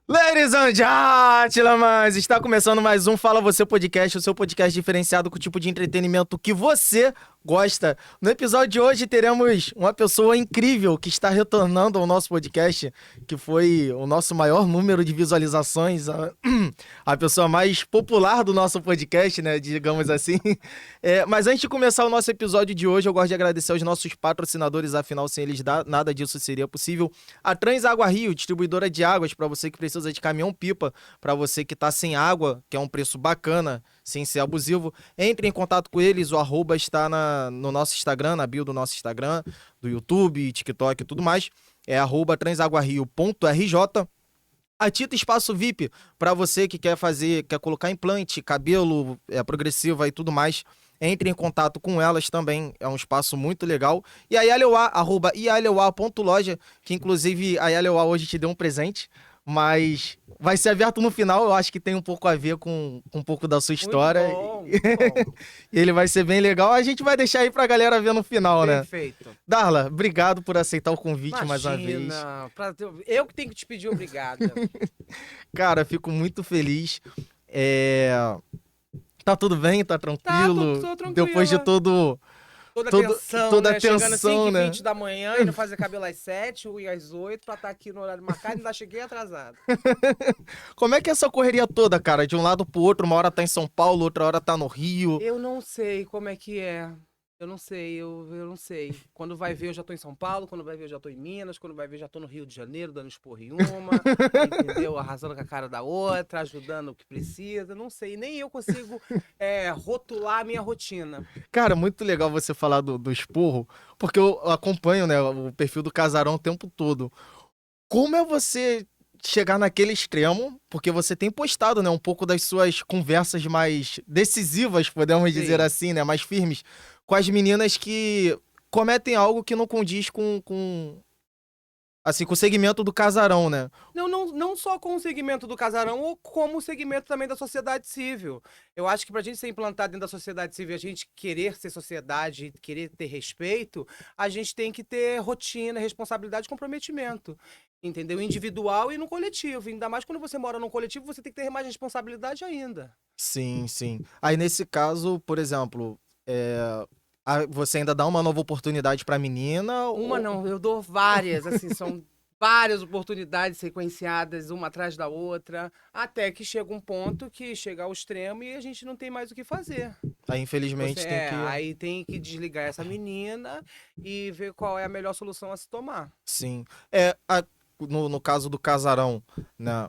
Ladies and gentlemen, está começando mais um Fala Você Podcast, o seu podcast diferenciado com o tipo de entretenimento que você gosta. No episódio de hoje teremos uma pessoa incrível que está retornando ao nosso podcast, que foi o nosso maior número de visualizações, a pessoa mais popular do nosso podcast, né, digamos assim. Mas antes de começar o nosso episódio de hoje, eu gosto de agradecer aos nossos patrocinadores, afinal, sem eles nada disso seria possível. A Transágua Rio, distribuidora de águas para você que precisa de caminhão-pipa, para você que está sem água, que é um preço bacana, sem ser abusivo. Entre em contato com eles, o arroba está no nosso Instagram, na bio do nosso Instagram, do YouTube, TikTok e tudo mais. É arroba transaguario.rj. A Tita Espaço VIP, para você que quer colocar implante, cabelo, progressiva e tudo mais. Entre em contato com elas também, é um espaço muito legal. E a Yalewa, arroba yalewa.loja, que inclusive a Yalewa hoje te deu um presente, mas vai ser aberto no final, eu acho que tem um pouco a ver com um pouco da sua história. Muito bom, muito bom. E ele vai ser bem legal, a gente vai deixar aí pra galera ver no final, né? Perfeito. Darla, obrigado por aceitar o convite mais uma vez. Imagina, eu que tenho que te pedir obrigada. Cara, fico muito feliz. Tá tudo bem? Tá tranquilo? tô tranquila. Depois de toda Toda a Chegando às tensão, 5h20 né? da manhã, indo fazer cabelo às 7 e às 8 pra estar aqui no horário marcado e ainda cheguei atrasado. Como é que é essa correria toda, cara? De um lado pro outro, uma hora tá em São Paulo, outra hora tá no Rio. Eu não sei como é que é. Eu não sei, eu não sei. Quando vai ver, eu já tô em São Paulo, quando vai ver, eu já tô em Minas, quando vai ver, já tô no Rio de Janeiro, dando esporro em uma, entendeu? Arrasando com a cara da outra, ajudando o que precisa, não sei. Nem eu consigo rotular a minha rotina. Cara, muito legal você falar do esporro, porque eu acompanho, né, o perfil do Casarão o tempo todo. Como é você chegar naquele extremo? Porque você tem postado, né, um pouco das suas conversas mais decisivas, podemos dizer Sim. assim, né, mais firmes, com as meninas que cometem algo que não condiz assim, com o segmento do casarão, né? Não só com o segmento do casarão, ou como o segmento também da sociedade civil. Eu acho que pra gente ser implantado dentro da sociedade civil, a gente querer ser sociedade, querer ter respeito, a gente tem que ter rotina, responsabilidade e comprometimento. Entendeu? Individual e no coletivo. Ainda mais quando você mora num coletivo, você tem que ter mais responsabilidade ainda. Sim, sim. Aí, nesse caso, por exemplo, você ainda dá uma nova oportunidade pra menina? Uma não, eu dou várias, assim, são várias oportunidades sequenciadas, uma atrás da outra, até que chega um ponto que chega ao extremo e a gente não tem mais o que fazer. Aí, infelizmente, tem que... Aí tem que desligar essa menina e ver qual é a melhor solução a se tomar. Sim. No caso do casarão, né?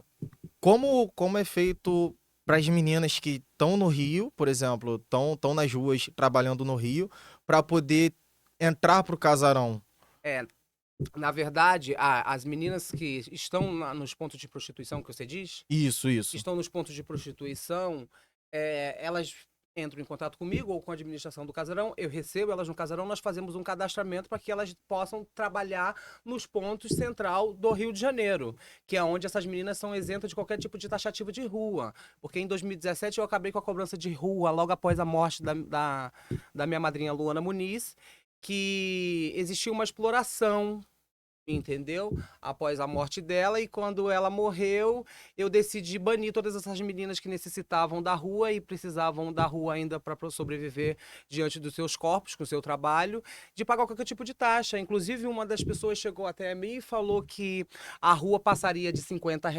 Como é feito para as meninas que estão no Rio, por exemplo, estão nas ruas trabalhando no Rio, para poder entrar pro casarão? É, na verdade, as meninas que estão nos pontos de prostituição, que você diz, Isso, que isso. estão nos pontos de prostituição, elas entram em contato comigo ou com a administração do casarão, eu recebo elas no casarão, nós fazemos um cadastramento para que elas possam trabalhar nos pontos central do Rio de Janeiro, que é onde essas meninas são isentas de qualquer tipo de taxativo de rua. Porque em 2017 eu acabei com a cobrança de rua logo após a morte da minha madrinha Luana Muniz, que existia uma exploração, entendeu? Após a morte dela, e quando ela morreu, eu decidi banir todas essas meninas que necessitavam da rua e precisavam da rua ainda para sobreviver diante dos seus corpos, com o seu trabalho, de pagar qualquer tipo de taxa. Inclusive, uma das pessoas chegou até mim e falou que a rua passaria de R$ 50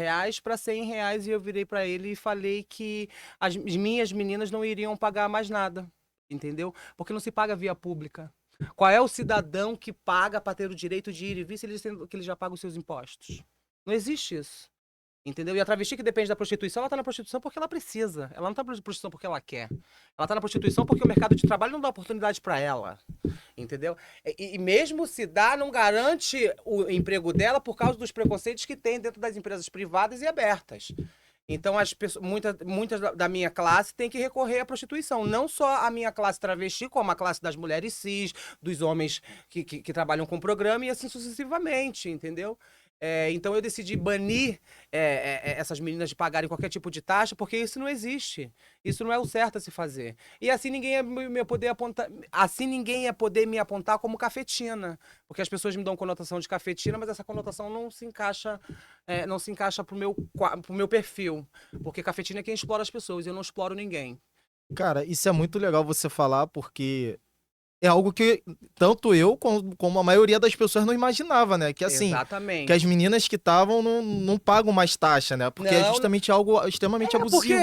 para R$ 100, e eu virei para ele e falei que as minhas meninas não iriam pagar mais nada, entendeu? Porque não se paga via pública. Qual é o cidadão que paga para ter o direito de ir e vir se ele já paga os seus impostos? Não existe isso. Entendeu? E a travesti que depende da prostituição, ela tá na prostituição porque ela precisa. Ela não tá na prostituição porque ela quer. Ela tá na prostituição porque o mercado de trabalho não dá oportunidade para ela. Entendeu? E mesmo se dá, não garante o emprego dela por causa dos preconceitos que tem dentro das empresas privadas e abertas. Então, muitas da minha classe tem que recorrer à prostituição. Não só a minha classe travesti, como a classe das mulheres cis, dos homens que trabalham com programa e assim sucessivamente, entendeu? Então eu decidi banir essas meninas de pagarem qualquer tipo de taxa, porque isso não existe. Isso não é o certo a se fazer. E assim ninguém ia poder apontar, assim ninguém ia poder me apontar como cafetina, porque as pessoas me dão conotação de cafetina, mas essa conotação não se encaixa pro meu perfil, porque cafetina é quem explora as pessoas, eu não exploro ninguém. Cara, isso é muito legal você falar, porque é algo que tanto eu como a maioria das pessoas não imaginava, né? Que assim, que as Exatamente. meninas que estavam não pagam mais taxa, né? Porque é Não, justamente algo extremamente porque abusivo.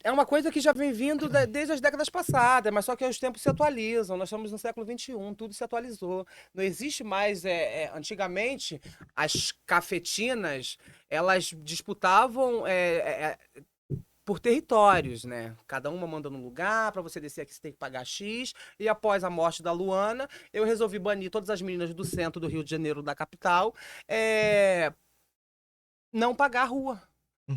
é uma coisa que já vem vindo desde as décadas passadas, mas só que os tempos se atualizam. Nós estamos no século XXI, tudo se atualizou. Não existe mais. Antigamente, as cafetinas elas disputavam por territórios, né? Cada uma manda num lugar, para você descer aqui você tem que pagar X. E após a morte da Luana, eu resolvi banir todas as meninas do centro do Rio de Janeiro, da capital, não pagar a rua.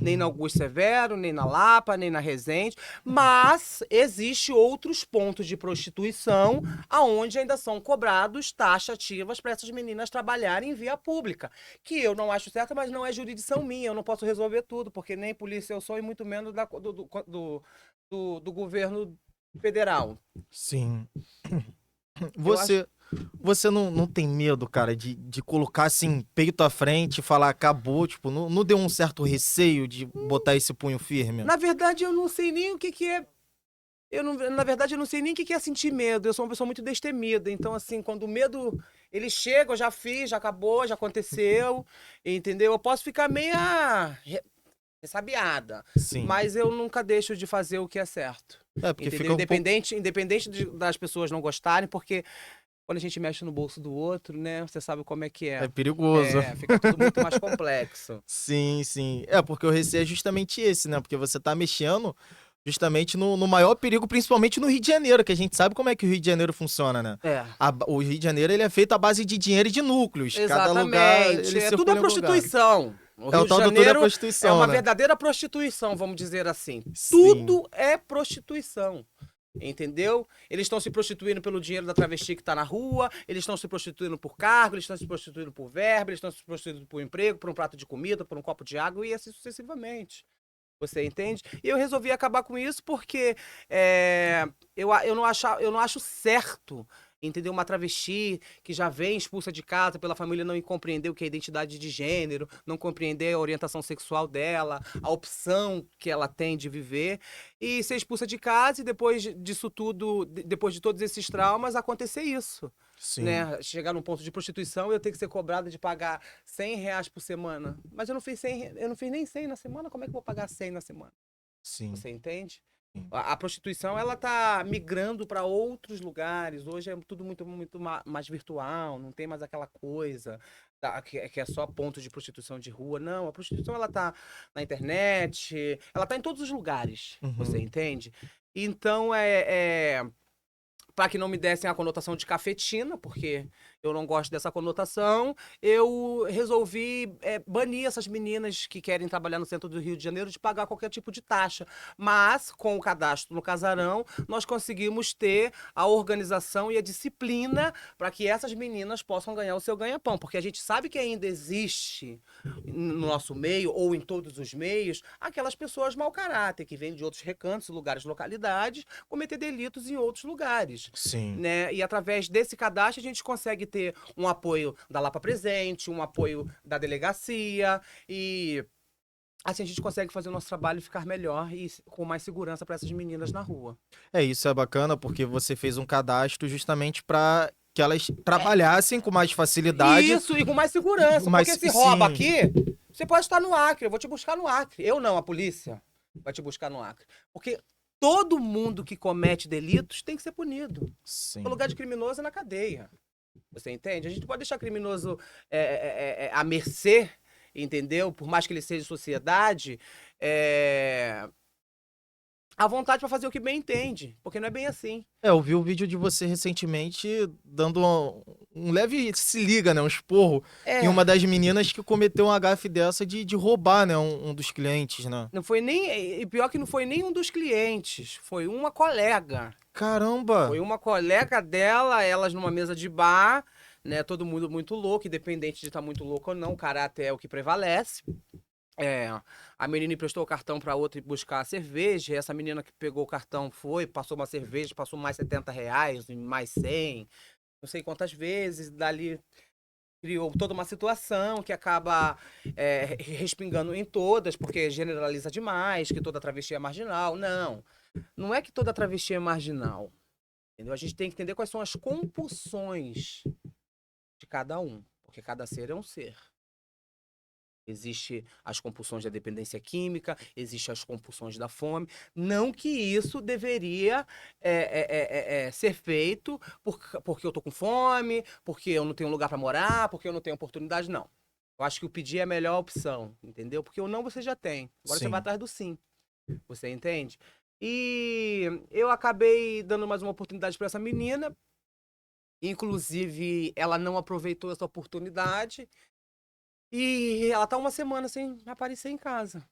Nem na Uhum. Augusto Severo, nem na Lapa, nem na Resende, mas existe outros pontos de prostituição aonde ainda são cobrados taxativas para essas meninas trabalharem em via pública, que eu não acho certo, mas não é jurisdição minha, eu não posso resolver tudo, porque nem polícia eu sou e muito menos do governo federal. Sim. Eu acho. Você não tem medo, cara, de colocar assim, peito à frente e falar acabou? Tipo, não deu um certo receio de botar esse punho firme? Na verdade, eu não sei nem o que que é. Na verdade, eu não sei nem o que que é sentir medo. Eu sou uma pessoa muito destemida. Então, assim, quando o medo ele chega, eu já fiz, já acabou, já aconteceu, entendeu? Eu posso ficar meia ressabiada, Sim. mas eu nunca deixo de fazer o que é certo. É, porque Entendeu? fica um pouco. Independente das pessoas não gostarem, porque quando a gente mexe no bolso do outro, né, você sabe como é que É é. perigoso. Fica tudo muito mais complexo. Sim, sim. É, porque o receio é justamente esse, né? Porque você tá mexendo justamente no maior perigo, principalmente no Rio de Janeiro, que a gente sabe como é que o Rio de Janeiro funciona, né? É. O Rio de Janeiro ele é feito à base de dinheiro e de núcleos. Cada lugar Exatamente. ele Tudo é circula em algum lugar. prostituição. O É o Rio de tal do tudo é Janeiro é prostituição, uma né? verdadeira prostituição, vamos dizer assim. Sim, Tudo é prostituição. Entendeu? Eles estão se prostituindo pelo dinheiro da travesti que está na rua, eles estão se prostituindo por cargo, eles estão se prostituindo por verba, eles estão se prostituindo por emprego, por um prato de comida, por um copo de água e assim sucessivamente. Você entende? E eu resolvi acabar com isso porque eu não acho certo, entendeu? Uma travesti que já vem expulsa de casa pela família não compreender o que é identidade de gênero, não compreender a orientação sexual dela, a opção que ela tem de viver, e ser expulsa de casa e depois disso tudo, depois de todos esses traumas, acontecer isso. sim, Né? Chegar num ponto de prostituição e eu ter que ser cobrada de pagar R$ 100 por semana. Mas eu não fiz 100, eu não fiz nem 100 na semana, como é que eu vou pagar 100 na semana? sim, Você entende? sim. A prostituição, ela tá migrando para outros lugares. Hoje é tudo muito mais virtual, não tem mais aquela coisa que é só ponto de prostituição de rua. Não, a prostituição, ela tá na internet, ela tá em todos os lugares, você Uhum. entende? Então, para que não me dessem a conotação de cafetina, porque eu não gosto dessa conotação, eu resolvi banir essas meninas que querem trabalhar no centro do Rio de Janeiro de pagar qualquer tipo de taxa. Mas, com o cadastro no Casarão, nós conseguimos ter a organização e a disciplina para que essas meninas possam ganhar o seu ganha-pão. Porque a gente sabe que ainda existe no nosso meio, ou em todos os meios, aquelas pessoas mau caráter, que vêm de outros recantos, lugares, localidades, cometer delitos em outros lugares. Sim. Né? E através desse cadastro a gente consegue ter um apoio da Lapa Presente, um apoio da delegacia e assim a gente consegue fazer o nosso trabalho ficar melhor e com mais segurança para essas meninas na rua. É, isso é bacana porque você fez um cadastro justamente para que elas trabalhassem com mais facilidade, Isso, e com mais segurança, porque mas se rouba sim, aqui, você pode estar no Acre, eu vou te buscar no Acre. Eu não, a polícia vai te buscar no Acre. Porque todo mundo que comete delitos tem que ser punido. O sim. lugar de criminoso é na cadeia. Você entende? A gente não pode deixar criminoso à mercê, entendeu? Por mais que ele seja sociedade, à vontade para fazer o que bem entende. Porque não é bem assim. É, eu vi o vídeo de você recentemente dando um leve se liga, né? Um esporro em É, uma das meninas que cometeu uma gafe dessa de roubar, né? Um dos clientes, né? não foi nem. E pior que não foi nem um dos clientes, foi uma colega. Caramba! Foi uma colega dela, elas numa mesa de bar, né? Todo mundo muito louco, independente de estar muito louco ou não, o caráter é o que prevalece. A menina emprestou o cartão para outra ir buscar a cerveja, e essa menina que pegou o cartão foi, passou uma cerveja, passou mais R$ 70, mais 100, não sei quantas vezes, dali criou toda uma situação que acaba respingando em todas, porque generaliza demais, que toda travesti é marginal. Não, não é que toda travesti é marginal, entendeu? A gente tem que entender quais são as compulsões de cada um, porque cada ser é um ser. Existe as compulsões da dependência química, existe as compulsões da fome. Não que isso deveria ser feito porque eu tô com fome, porque eu não tenho lugar para morar, porque eu não tenho oportunidade, não. Eu acho que o pedir é a melhor opção, entendeu? Porque o não você já tem. Agora você vai atrás do sim. Você entende? E eu acabei dando mais uma oportunidade para essa menina. Inclusive, ela não aproveitou essa oportunidade. E ela tá uma semana sem aparecer em casa.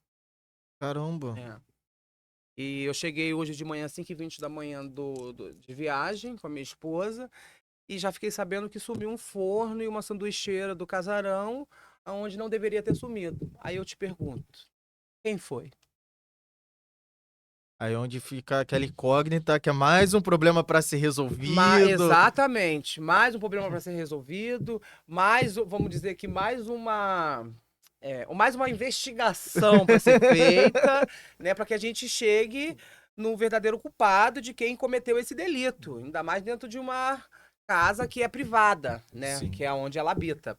Caramba. E eu cheguei hoje de manhã, 5h20 da manhã de viagem com a minha esposa. E já fiquei sabendo que sumiu um forno e uma sanduicheira do casarão, aonde não deveria ter sumido. Aí eu te pergunto, quem foi? Aí onde fica aquela incógnita, que é mais um problema para ser resolvido. Exatamente. Mais um problema para ser resolvido. Vamos dizer que mais uma investigação para ser feita, né, para que a gente chegue no verdadeiro culpado de quem cometeu esse delito, ainda mais dentro de uma casa que é privada, né, Sim. que é onde ela habita.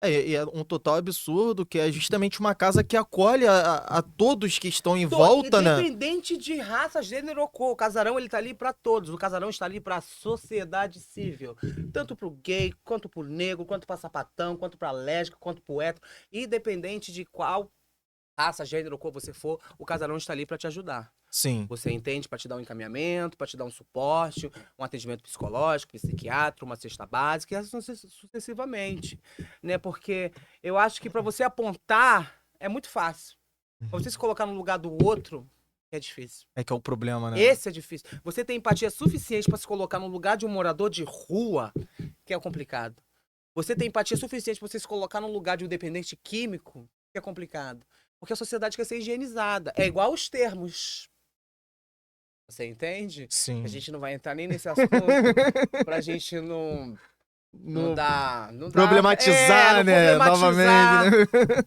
E é um total absurdo, que é justamente uma casa que acolhe a todos que estão em volta, né? Independente de raça, gênero ou cor, o casarão ele tá ali para todos, o casarão está ali para a sociedade civil, tanto pro gay, quanto pro negro, quanto para sapatão, quanto para lésbico, quanto pro hétero, independente de qual raça, gênero ou cor você for, o casarão está ali para te ajudar. Sim. Você entende? Para te dar um encaminhamento, para te dar um suporte, um atendimento psicológico, psiquiátrico, uma cesta básica, e assim sucessivamente, né? Porque eu acho que para você apontar é muito fácil. Pra você se colocar no lugar do outro é difícil. É que é o problema, né? Esse é difícil. Você tem empatia suficiente para se colocar no lugar de um morador de rua, que é complicado. Você tem empatia suficiente para você se colocar no lugar de um dependente químico, que é complicado. Porque a sociedade quer ser higienizada. É igual os termos. Você entende? Sim. A gente não vai entrar nem nesse assunto pra gente não dar... Problematizar, né?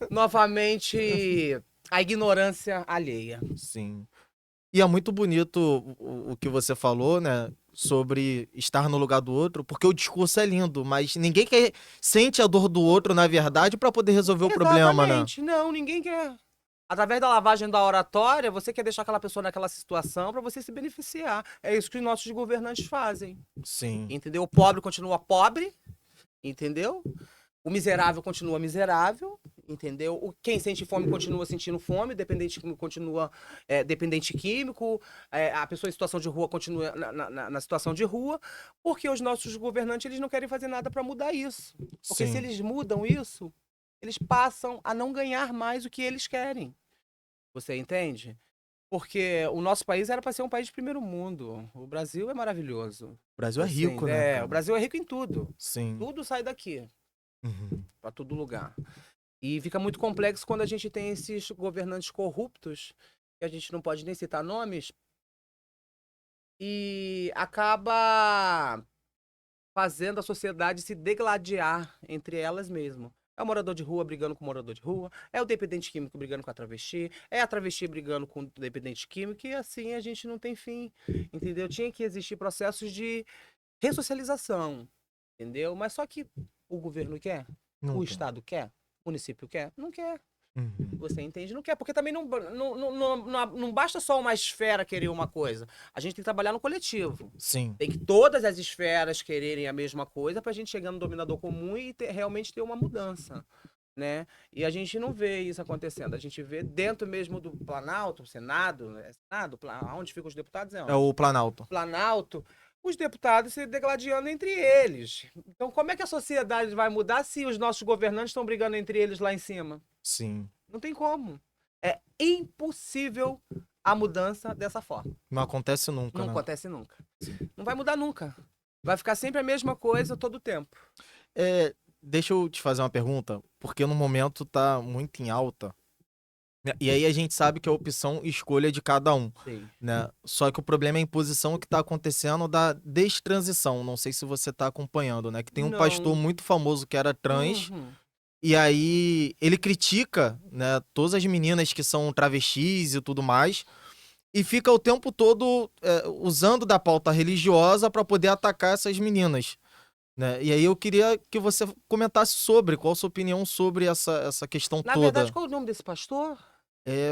Novamente a ignorância alheia. Sim. E é muito bonito o que você falou, né? Sobre estar no lugar do outro, porque o discurso é lindo, mas ninguém sente a dor do outro, na verdade, para poder resolver o problema, né? Exatamente. Não, ninguém quer. Através da lavagem da oratória, você quer deixar aquela pessoa naquela situação para você se beneficiar. É isso que os nossos governantes fazem. Sim. Entendeu? O pobre continua pobre, entendeu? O miserável continua miserável, entendeu? Quem sente fome continua sentindo fome, dependente químico continua dependente químico, a pessoa em situação de rua continua na situação de rua, porque os nossos governantes eles não querem fazer nada para mudar isso. Porque se eles mudam isso, eles passam a não ganhar mais o que eles querem. Você entende? Porque o nosso país era para ser um país de primeiro mundo. O Brasil é maravilhoso. O Brasil é rico, né? Cara? O Brasil é rico em tudo. Sim. Tudo sai daqui. Uhum. Para todo lugar. E fica muito complexo quando a gente tem esses governantes corruptos, que a gente não pode nem citar nomes, e acaba fazendo a sociedade se degladiar entre elas mesmo. É o morador de rua brigando com o morador de rua, é o dependente químico brigando com a travesti, é a travesti brigando com o dependente químico, e assim a gente não tem fim, entendeu? Tinha que existir processos de ressocialização, entendeu? Mas só que o governo quer, o Estado quer, o município quer, não quer. Uhum. Você entende? Não quer, porque também não basta só uma esfera querer uma coisa. A gente tem que trabalhar no coletivo. Sim. Tem que todas as esferas quererem a mesma coisa pra gente chegar no dominador comum e realmente ter uma mudança, né? E a gente não vê isso acontecendo. A gente vê dentro mesmo do Planalto, Senado, onde ficam os deputados? É o Planalto. Planalto, os deputados se degladiando entre eles. Então, como é que a sociedade vai mudar se os nossos governantes estão brigando entre eles lá em cima? Sim. Não tem como. É impossível a mudança dessa forma. Não acontece nunca, Não né? acontece nunca. Não vai mudar nunca. Vai ficar sempre a mesma coisa todo o tempo. Deixa eu te fazer uma pergunta, porque no momento tá muito em alta, né? E aí a gente sabe que a opção escolha de cada um, Sim. né? Só que o problema é a imposição que tá acontecendo da destransição. Não sei se você tá acompanhando, né? Que tem um pastor Não. muito famoso que era trans, Uhum. e aí ele critica, né, todas as meninas que são travestis e tudo mais, e fica o tempo todo usando da pauta religiosa para poder atacar essas meninas, né? E aí eu queria que você comentasse sobre, qual a sua opinião sobre essa questão Na verdade, toda. qual é o nome desse pastor? É,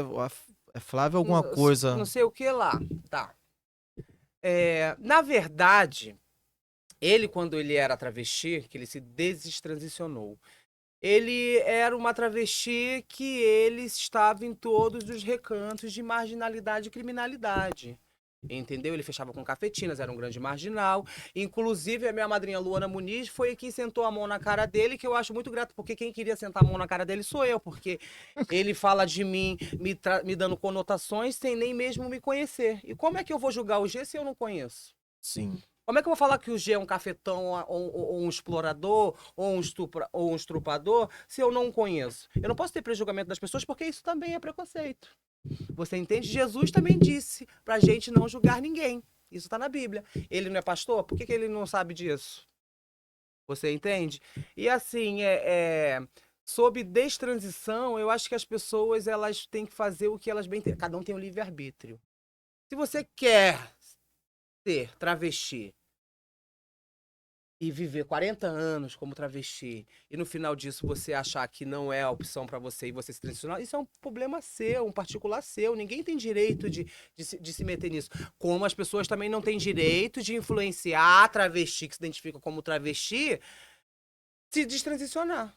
é Flávio alguma Não coisa. sei o que lá. Tá. Na verdade, ele, quando ele era travesti, que ele se destransicionou, ele era uma travesti que ele estava em todos os recantos de marginalidade e criminalidade. Entendeu? Ele fechava com cafetinas, era um grande marginal. Inclusive, a minha madrinha Luana Muniz foi quem sentou a mão na cara dele, que eu acho muito grato, porque quem queria sentar a mão na cara dele sou eu, porque ele fala de mim me dando conotações sem nem mesmo me conhecer. E como é que eu vou julgar o G se eu não conheço? Sim. Como é que eu vou falar que o G é um cafetão ou um explorador ou um estrupador se eu não o conheço? Eu não posso ter prejulgamento das pessoas porque isso também é preconceito. Você entende? Jesus também disse pra gente não julgar ninguém. Isso tá na Bíblia. Ele não é pastor? Por que ele não sabe disso? Você entende? E assim, sobre destransição, eu acho que as pessoas elas têm que fazer o que elas bem entendem. Cada um tem um livre-arbítrio. Se você quer ser travesti e viver 40 anos como travesti e no final disso você achar que não é a opção pra você e você se transicionar, isso é um problema seu, um particular seu. Ninguém tem direito de se meter nisso. Como as pessoas também não têm direito de influenciar a travesti que se identifica como travesti se destransicionar.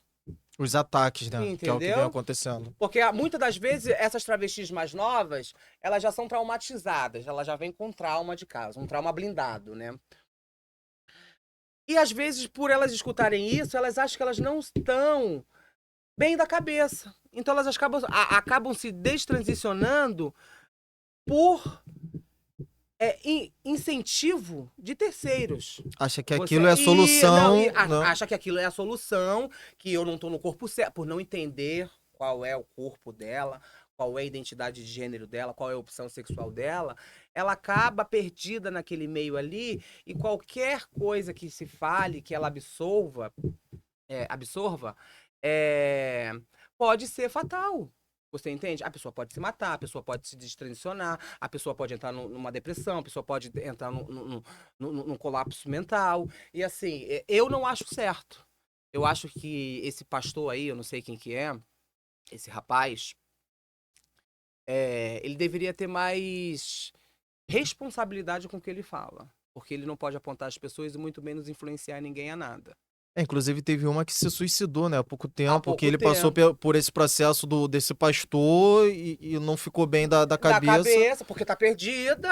Os ataques, né? Que é o que vem Entendeu? acontecendo. Porque muitas das vezes essas travestis mais novas, elas já são traumatizadas, elas já vêm com trauma de casa, um trauma blindado, né? E às vezes, por elas escutarem isso, elas acham que elas não estão bem da cabeça. Então elas acabam se destransicionando por incentivo de terceiros. Acha que Você aquilo é a não, solução, né? acha que aquilo é a solução, que eu não tô no corpo certo, por não entender qual é o corpo dela, qual é a identidade de gênero dela, qual é a opção sexual dela, ela acaba perdida naquele meio ali e qualquer coisa que se fale, que ela absorva, é, pode ser fatal. Você entende? A pessoa pode se matar, a pessoa pode se destransicionar, a pessoa pode entrar numa depressão, a pessoa pode entrar num colapso mental. E assim, eu não acho certo. Eu acho que esse pastor aí, eu não sei quem que é, esse rapaz, ele deveria ter mais responsabilidade com o que ele fala. Porque ele não pode apontar as pessoas e muito menos influenciar ninguém a nada. Inclusive teve uma que se suicidou, né? Há pouco Há tempo, que pouco ele passou tempo. por esse processo desse pastor e não ficou bem da Da cabeça. cabeça, porque tá perdida,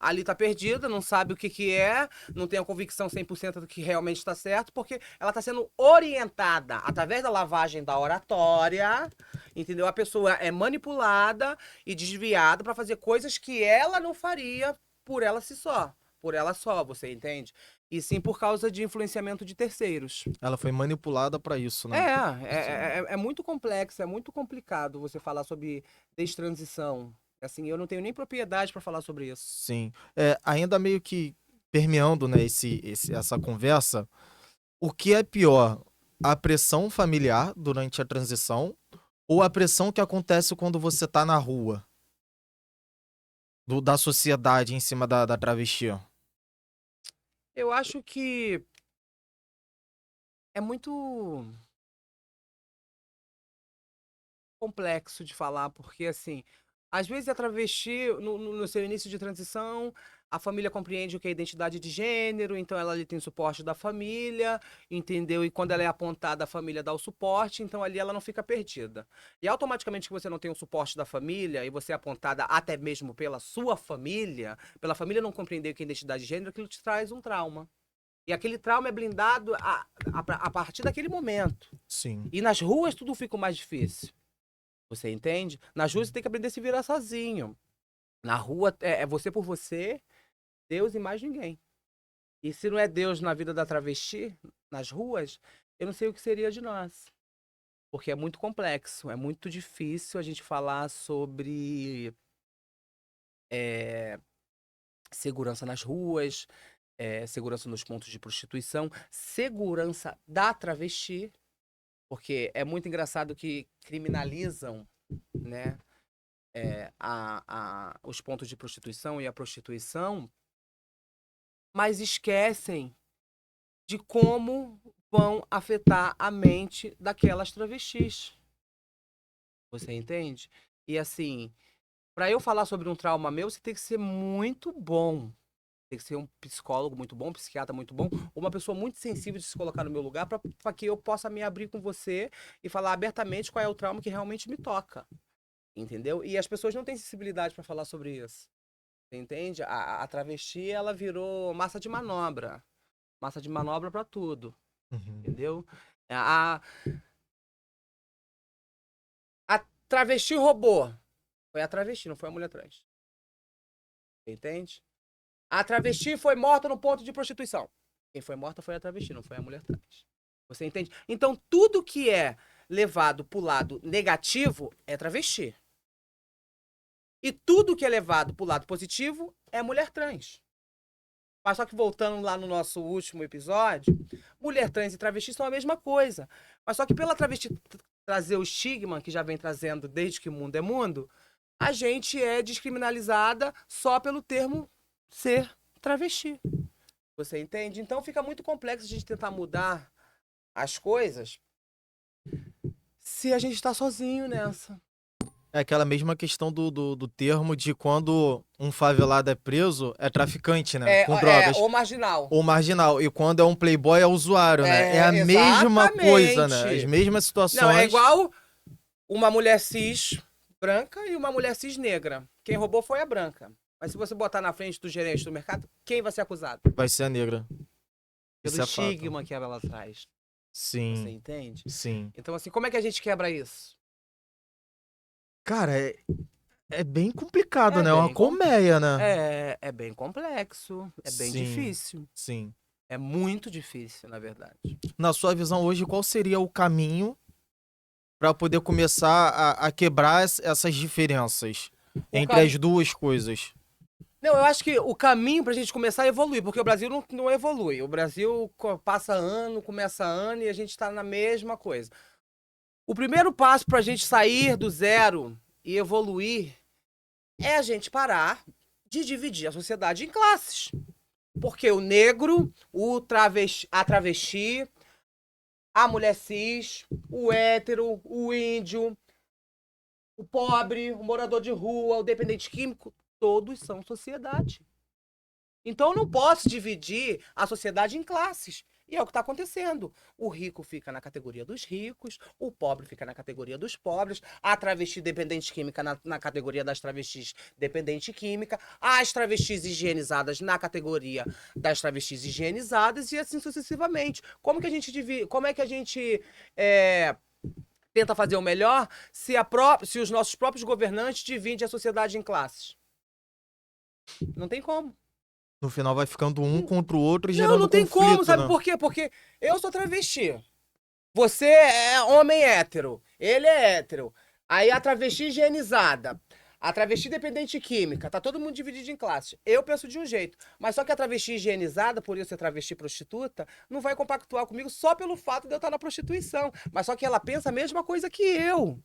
ali tá perdida, não sabe o que que é, não tem a convicção 100% do que realmente está certo, porque ela tá sendo orientada através da lavagem da oratória, entendeu? A pessoa é manipulada e desviada para fazer coisas que ela não faria por ela só, você entende? E sim por causa de influenciamento de terceiros. Ela foi manipulada pra isso, É, né? é, Sim. é, é muito complexo, é muito complicado você falar sobre destransição. Assim, eu não tenho nem propriedade para falar sobre isso. Sim. Ainda meio que permeando, né, essa conversa, o que é pior? A pressão familiar durante a transição ou a pressão que acontece quando você tá na rua? Da sociedade em cima da travesti? Eu acho que é muito complexo de falar, porque assim, às vezes a travesti, no seu início de transição, a família compreende o que é identidade de gênero, então ela ali tem suporte da família, entendeu? E quando ela é apontada, a família dá o suporte, então ali ela não fica perdida. E automaticamente que você não tem o suporte da família e você é apontada até mesmo pela sua família, pela família não compreender o que é identidade de gênero, aquilo te traz um trauma. E aquele trauma é blindado a partir daquele momento. Sim. E nas ruas tudo fica mais difícil. Você entende? Nas ruas você tem que aprender a se virar sozinho. Na rua é você por você, Deus e mais ninguém. E se não é Deus na vida da travesti, nas ruas, eu não sei o que seria de nós. Porque é muito complexo, é muito difícil a gente falar sobre segurança nas ruas, segurança nos pontos de prostituição, segurança da travesti, porque é muito engraçado que criminalizam, né, os pontos de prostituição e a prostituição, mas esquecem de como vão afetar a mente daquelas travestis. Você entende? E assim, para eu falar sobre um trauma meu, você tem que ser muito bom. Tem que ser um psicólogo muito bom, um psiquiatra muito bom, ou uma pessoa muito sensível de se colocar no meu lugar para que eu possa me abrir com você e falar abertamente qual é o trauma que realmente me toca. Entendeu? E as pessoas não têm sensibilidade para falar sobre isso. Você entende? A travesti, ela virou massa de manobra. Massa de manobra para tudo. Uhum. Entendeu? A travesti roubou. Foi a travesti, não foi a mulher trans. Entende? A travesti foi morta no ponto de prostituição. Quem foi morta foi a travesti, não foi a mulher trans. Você entende? Então, tudo que é levado pro lado negativo é travesti. E tudo que é levado pro lado positivo é mulher trans. Mas só que voltando lá no nosso último episódio, mulher trans e travesti são a mesma coisa. Mas só que pela travesti trazer o estigma que já vem trazendo desde que o mundo é mundo, a gente é descriminalizada só pelo termo ser travesti. Você entende? Então fica muito complexo a gente tentar mudar as coisas se a gente tá sozinho nessa. É aquela mesma questão do termo de quando um favelado é preso, é traficante, né? Com drogas. Ou marginal. Ou marginal. E quando é um playboy, é usuário, né? É a mesma coisa, né? As mesmas situações. Não, é igual uma mulher cis branca e uma mulher cis negra. Quem roubou foi a branca. Mas se você botar na frente do gerente do mercado, quem vai ser acusado? Vai ser a negra. Pelo estigma que ela traz. Sim. Você entende? Sim. Então, assim, como é que a gente quebra isso? Cara, é bem complicado, né? É uma colmeia, né? É bem complexo. É bem Sim, difícil. Sim. É muito difícil, na verdade. Na sua visão hoje, qual seria o caminho para poder começar a quebrar essas diferenças entre as duas coisas? Não, eu acho que o caminho pra gente começar a evoluir, porque o Brasil não evolui. O Brasil passa ano, começa ano e a gente tá na mesma coisa. O primeiro passo pra gente sair do zero e evoluir é a gente parar de dividir a sociedade em classes. Porque o negro, a travesti, a mulher cis, o hétero, o índio, o pobre, o morador de rua, o dependente químico, todos são sociedade. Então eu não posso dividir a sociedade em classes. E é o que está acontecendo. O rico fica na categoria dos ricos, o pobre fica na categoria dos pobres, a travesti dependente química na categoria das travestis dependente química, as travestis higienizadas na categoria das travestis higienizadas e assim sucessivamente. Como que a gente divide, como é que a gente tenta fazer o melhor se os nossos próprios governantes dividem a sociedade em classes? Não tem como. No final vai ficando um contra o outro e gerando conflito, não tem como, sabe né? por quê? Porque eu sou travesti. Você é homem hétero. Ele é hétero. Aí a travesti higienizada. A travesti dependente química. Tá todo mundo dividido em classes. Eu penso de um jeito. Mas só que a travesti higienizada, por eu ser travesti prostituta, não vai compactuar comigo só pelo fato de eu estar na prostituição. Mas só que ela pensa a mesma coisa que eu.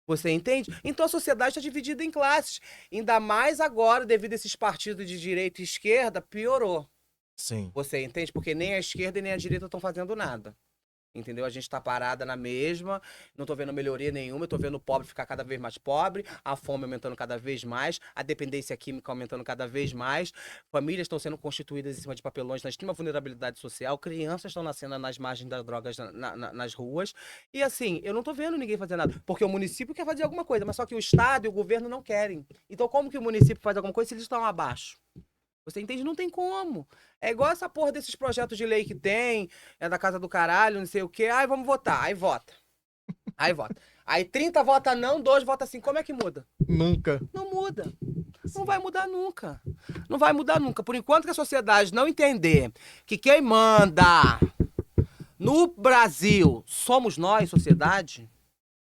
Você entende? Então a sociedade está dividida em classes. Ainda mais agora, devido a esses partidos de direita e esquerda, piorou. Sim. Você entende? Porque nem a esquerda e nem a direita estão fazendo nada. Entendeu? A gente tá parada na mesma, não tô vendo melhoria nenhuma, eu tô vendo o pobre ficar cada vez mais pobre, a fome aumentando cada vez mais, a dependência química aumentando cada vez mais, famílias estão sendo constituídas em cima de papelões na extrema vulnerabilidade social, crianças estão nascendo nas margens das drogas nas ruas, e assim, eu não tô vendo ninguém fazer nada, porque o município quer fazer alguma coisa, mas só que o Estado e o governo não querem. Então como que o município faz alguma coisa se eles estão abaixo? Você entende? Não tem como. É igual essa porra desses projetos de lei que tem, é da casa do caralho, não sei o quê. Ai, vamos votar. Aí vota. Aí vota. Aí 30 vota não, 2 vota sim. Como é que muda? Nunca. Não muda. Não vai mudar nunca. Não vai mudar nunca. Por enquanto que a sociedade não entender que quem manda no Brasil, somos nós, sociedade,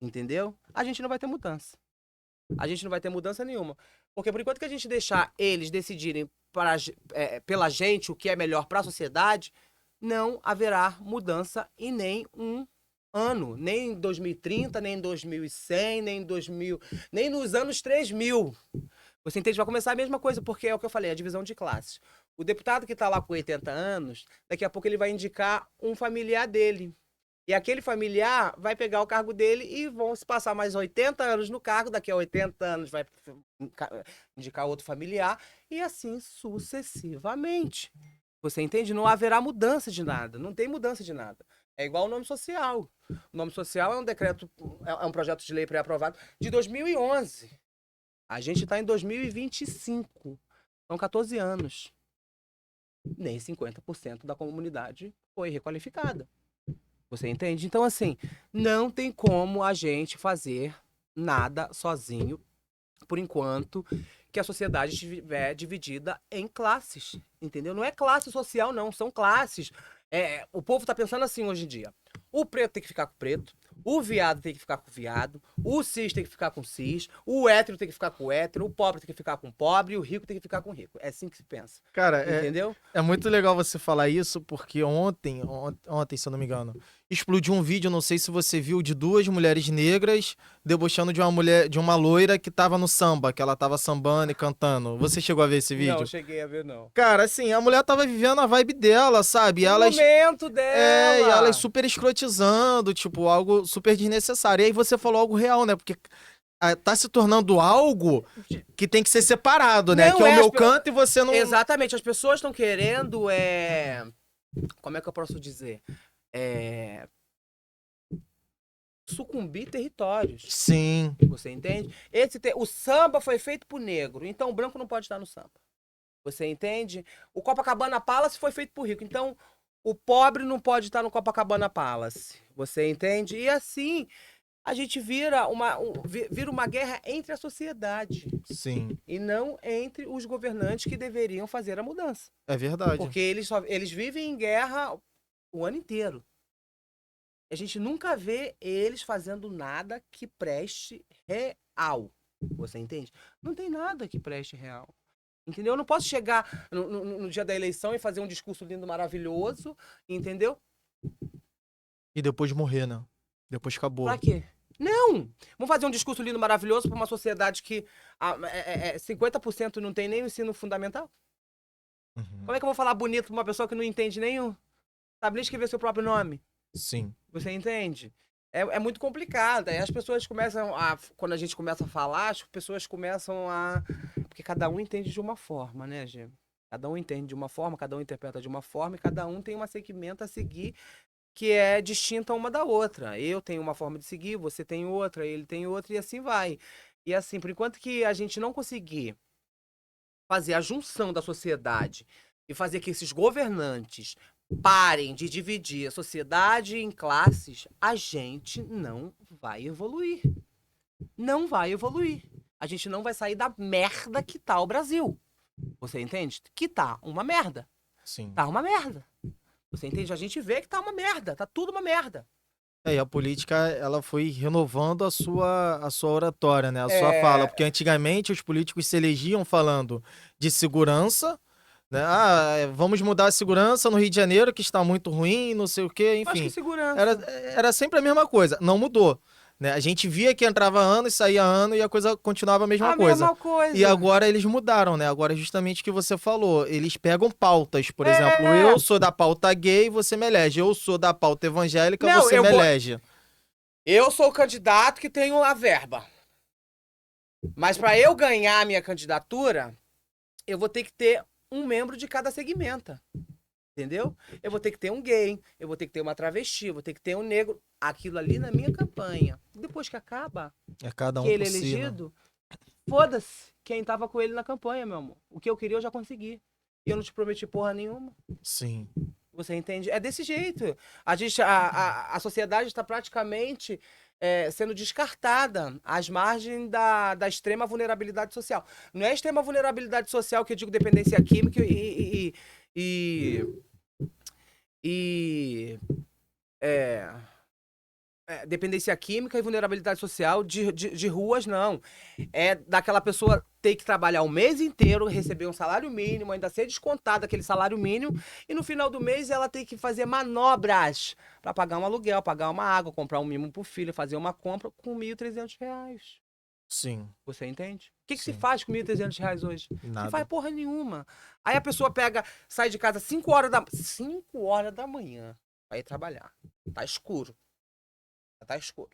entendeu? A gente não vai ter mudança. A gente não vai ter mudança nenhuma. Porque por enquanto que a gente deixar eles decidirem pela gente o que é melhor para a sociedade, não haverá mudança em nem um ano. Nem em 2030, nem em 2100, nem em 2000, nem nos anos 3000. Você entende? Vai começar a mesma coisa, porque é o que eu falei, a divisão de classes. O deputado que está lá com 80 anos, daqui a pouco ele vai indicar um familiar dele. E aquele familiar vai pegar o cargo dele e vão se passar mais 80 anos no cargo, daqui a 80 anos vai indicar outro familiar, e assim sucessivamente. Você entende? Não haverá mudança de nada, não tem mudança de nada. É igual o nome social. O nome social é um decreto, é um projeto de lei pré-aprovado de 2011. A gente está em 2025. São 14 anos. Nem 50% da comunidade foi requalificada. Você entende? Então, assim, não tem como a gente fazer nada sozinho, por enquanto, que a sociedade estiver dividida em classes, entendeu? Não é classe social, não, são classes. O povo tá pensando assim hoje em dia. O preto tem que ficar com o preto, o viado tem que ficar com o viado, o cis tem que ficar com o cis, o hétero tem que ficar com o hétero, o pobre tem que ficar com o pobre e o rico tem que ficar com o rico. É assim que se pensa. Cara, entendeu? É muito legal você falar isso, porque ontem, se eu não me engano, explodiu um vídeo, não sei se você viu, de duas mulheres negras debochando de uma loira que tava no samba, que ela tava sambando e cantando. Você chegou a ver esse vídeo? Não, cheguei a ver, não. Cara, assim, a mulher tava vivendo a vibe dela, sabe? E elas, momento dela! e elas super escrotizando, tipo, algo super desnecessário. E aí você falou algo real, né? Porque tá se tornando algo que tem que ser separado, né? Não, que é o meu canto e você não... Exatamente, as pessoas estão querendo, como é que eu posso dizer? Sucumbir territórios. Sim. Você entende? O samba foi feito pro negro, então o branco não pode estar no samba. Você entende? O Copacabana Palace foi feito por rico, então o pobre não pode estar no Copacabana Palace. Você entende? E assim, a gente vira uma guerra entre a sociedade. Sim. E não entre os governantes que deveriam fazer a mudança. É verdade. Porque eles vivem em guerra o ano inteiro. A gente nunca vê eles fazendo nada que preste real. Você entende? Não tem nada que preste real. Entendeu? Eu não posso chegar no dia da eleição e fazer um discurso lindo, maravilhoso, entendeu? E depois morrer, né? Depois acabou. Pra quê? Não! Vamos fazer um discurso lindo, maravilhoso pra uma sociedade que 50% não tem nem o ensino fundamental? Uhum. Como é que eu vou falar bonito pra uma pessoa que não entende nenhum? Sabe nem escrever seu próprio nome? Sim. Você entende? É muito complicado. Aí as pessoas começam a... Quando a gente começa a falar, as pessoas começam a... Porque cada um entende de uma forma, né, Gê? Cada um entende de uma forma, cada um interpreta de uma forma e cada um tem uma segmenta a seguir que é distinta uma da outra. Eu tenho uma forma de seguir, você tem outra, ele tem outra e assim vai. E assim, por enquanto que a gente não conseguir fazer a junção da sociedade e fazer que esses governantes parem de dividir a sociedade em classes, a gente não vai evoluir. Não vai evoluir. A gente não vai sair da merda que tá o Brasil. Você entende? Que tá uma merda. Sim. Tá uma merda. Você entende? A gente vê que tá uma merda. Tá tudo uma merda. E a política, ela foi renovando a sua oratória, né? A sua fala. Porque antigamente os políticos se elegiam falando de segurança, né? Vamos mudar a segurança no Rio de Janeiro, que está muito ruim, não sei o quê, enfim. Acho que segurança. Era sempre a mesma coisa, não mudou. Né? A gente via que entrava ano e saía ano e a coisa continuava a mesma coisa. Mesma coisa. E agora eles mudaram, né? Agora é justamente o que você falou. Eles pegam pautas, por exemplo, eu sou da pauta gay, você me elege. Eu sou da pauta evangélica, você me elege. Eu sou o candidato que tenho a verba. Mas para eu ganhar a minha candidatura, eu vou ter que ter um membro de cada segmenta. Entendeu? Eu vou ter que ter um gay, eu vou ter que ter uma travesti, eu vou ter que ter um negro. Aquilo ali na minha campanha. Depois que acaba, cada um que ele é elegido, foda-se quem tava com ele na campanha, meu amor. O que eu queria eu já consegui. E eu não te prometi porra nenhuma. Sim. Você entende? É desse jeito. A sociedade está praticamente sendo descartada às margens da extrema vulnerabilidade social. Não é a extrema vulnerabilidade social que eu digo dependência química e dependência química e vulnerabilidade social de ruas, não. É daquela pessoa ter que trabalhar o mês inteiro, receber um salário mínimo, ainda ser descontado aquele salário mínimo, e no final do mês ela tem que fazer manobras para pagar um aluguel, pagar uma água, comprar um mimo pro filho, fazer uma compra com R$ 1.300. Sim, Você entende? O que se sim. faz com R$ 1.300 hoje? Se faz Nada. porra nenhuma. Aí a pessoa sai de casa 5 horas da manhã pra ir trabalhar. Tá escuro. Tá escuro.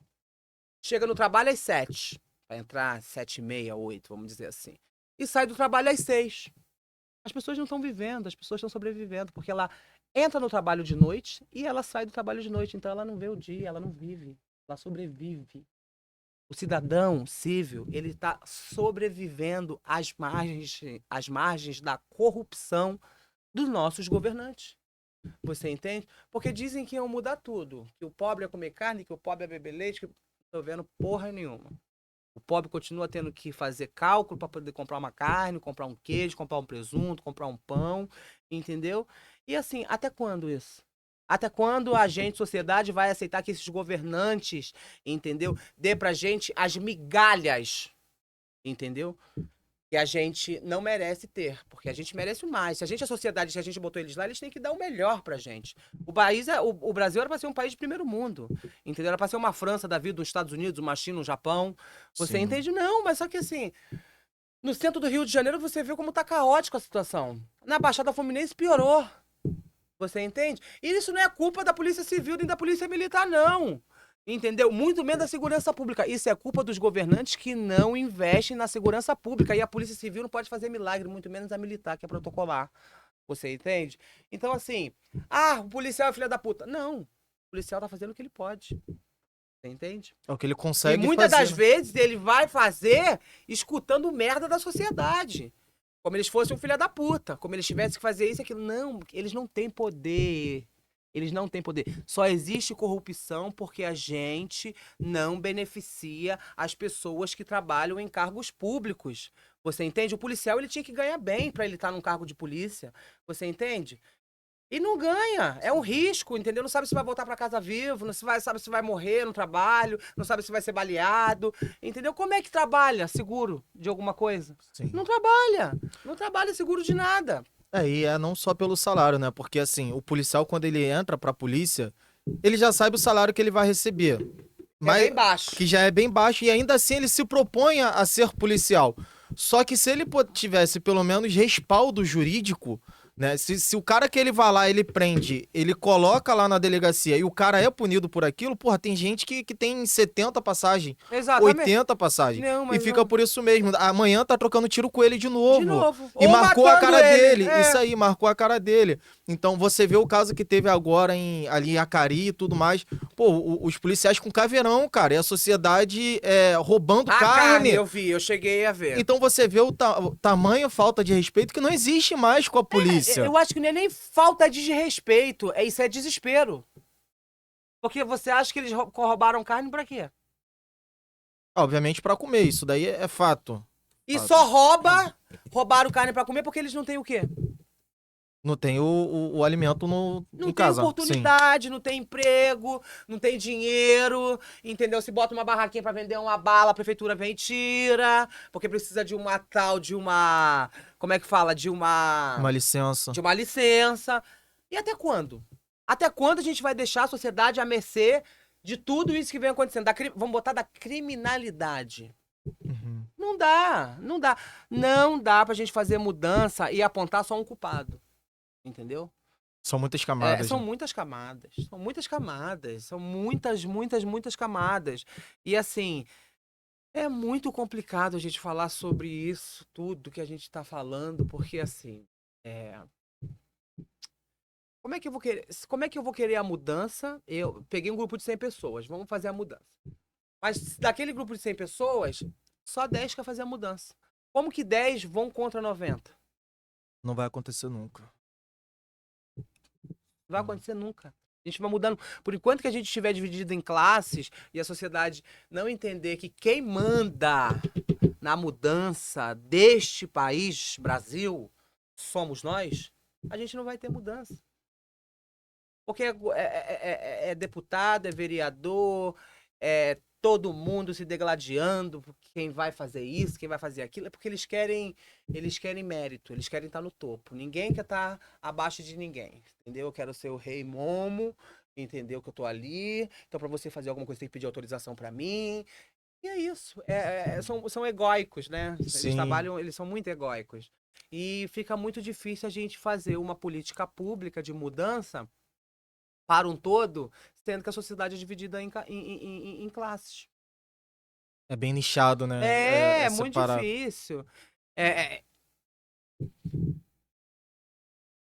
Chega no trabalho às 7. Vai entrar às 7h30, 8, vamos dizer assim. E sai do trabalho às 6. As pessoas não estão vivendo, as pessoas estão sobrevivendo, porque ela entra no trabalho de noite e ela sai do trabalho de noite. Então ela não vê o dia, ela não vive, ela sobrevive. O cidadão civil, ele está sobrevivendo às margens da corrupção dos nossos governantes. Você entende? Porque dizem que iam mudar tudo. Que o pobre ia comer carne, que o pobre ia beber leite, que não tô vendo porra nenhuma. O pobre continua tendo que fazer cálculo para poder comprar uma carne, comprar um queijo, comprar um presunto, comprar um pão, entendeu? E assim, até quando isso? Até quando a gente, sociedade, vai aceitar que esses governantes, entendeu? Dê pra gente as migalhas, entendeu? Que a gente não merece ter, porque a gente merece mais. Se a gente, a sociedade, se a gente botou eles lá, eles têm que dar o melhor pra gente. O Brasil era pra ser um país de primeiro mundo, entendeu? Era pra ser uma França da vida, uns Estados Unidos, uma China, um Japão. Você Sim. entende? Não, mas só que assim, no centro do Rio de Janeiro você vê como tá caótico a situação. Na Baixada Fluminense piorou. Você entende? E isso não é culpa da Polícia Civil nem da Polícia Militar, não. Entendeu? Muito menos da segurança pública. Isso é culpa dos governantes que não investem na segurança pública. E a Polícia Civil não pode fazer milagre, muito menos a militar, que é protocolar. Você entende? Então, assim, o policial é filha da puta. Não. O policial tá fazendo o que ele pode. Você entende? É o que ele E consegue muitas fazer, das né? vezes ele vai fazer escutando merda da sociedade. Como eles fossem um filho da puta. Como eles tivessem que fazer isso e aquilo. Não, eles não têm poder. Eles não têm poder. Só existe corrupção porque a gente não beneficia as pessoas que trabalham em cargos públicos. Você entende? O policial ele tinha que ganhar bem para ele estar num cargo de polícia. Você entende? E não ganha. É um risco, entendeu? Não sabe se vai voltar para casa vivo, não sabe se vai morrer no trabalho, não sabe se vai ser baleado, entendeu? Como é que trabalha seguro de alguma coisa? Sim. Não trabalha. Não trabalha seguro de nada. E é não só pelo salário, né? Porque assim, o policial, quando ele entra pra polícia, ele já sabe o salário que ele vai receber. É Mas bem baixo. que já é bem baixo, e ainda assim ele se propõe a ser policial. Só que se ele tivesse pelo menos respaldo jurídico, né? Se o cara que ele vai lá, ele prende, ele coloca lá na delegacia e o cara é punido por aquilo, porra, tem gente que tem 70 passagens, Exatamente. 80 passagens. Não, E mas fica não. por isso mesmo. Amanhã tá trocando tiro com ele de De novo. novo. E Ou marcou a matando cara ele. dele. Isso aí, marcou a cara dele. Então você vê o caso que teve agora ali em Acari e tudo mais. Pô, os policiais com caveirão, cara. E a sociedade roubando A carne. eu vi, eu cheguei a ver. Então você vê o tamanho falta de respeito que não existe mais com a polícia. Eu acho que não é nem falta de respeito, isso é desespero. Porque você acha que eles roubaram carne pra quê? Obviamente pra comer, isso daí é fato. E Fato. só roubaram carne pra comer porque eles não têm o quê? Não tem o alimento Não em tem casa. Sim. oportunidade, não tem emprego, não tem dinheiro, entendeu? Se bota uma barraquinha pra vender uma bala, a prefeitura vem e tira, porque precisa de uma tal, de uma... Como é que fala? Uma licença. De uma licença. E até quando? Até quando a gente vai deixar a sociedade à mercê de tudo isso que vem acontecendo? Vamos botar da criminalidade. Uhum. Não dá, não dá. Não dá pra gente fazer mudança e apontar só um culpado. Entendeu? São muitas camadas. São né? muitas camadas. São muitas camadas. São muitas, muitas, muitas camadas. E assim, é muito complicado a gente falar sobre isso, tudo que a gente tá falando, porque assim. Como é que eu vou querer a mudança? Eu peguei um grupo de 100 pessoas, vamos fazer a mudança. Mas daquele grupo de 100 pessoas, só 10 quer fazer a mudança. Como que 10 vão contra 90? Não vai acontecer nunca. Não vai acontecer nunca. A gente vai mudando. Por enquanto que a gente estiver dividido em classes e a sociedade não entender que quem manda na mudança deste país, Brasil, somos nós, a gente não vai ter mudança. Porque é deputado, é vereador, é todo mundo se degladiando, quem vai fazer isso, quem vai fazer aquilo, é porque eles querem mérito, eles querem estar no topo. Ninguém quer estar abaixo de ninguém, entendeu? Eu quero ser o rei Momo, entendeu? Que eu tô ali, então pra você fazer alguma coisa tem que pedir autorização pra mim. E é isso, são egóicos, né? Eles Sim. trabalham, eles são muito egóicos. E fica muito difícil a gente fazer uma política pública de mudança para um todo, sendo que a sociedade é dividida em classes. É bem nichado, né? É É muito separado. difícil. É, é,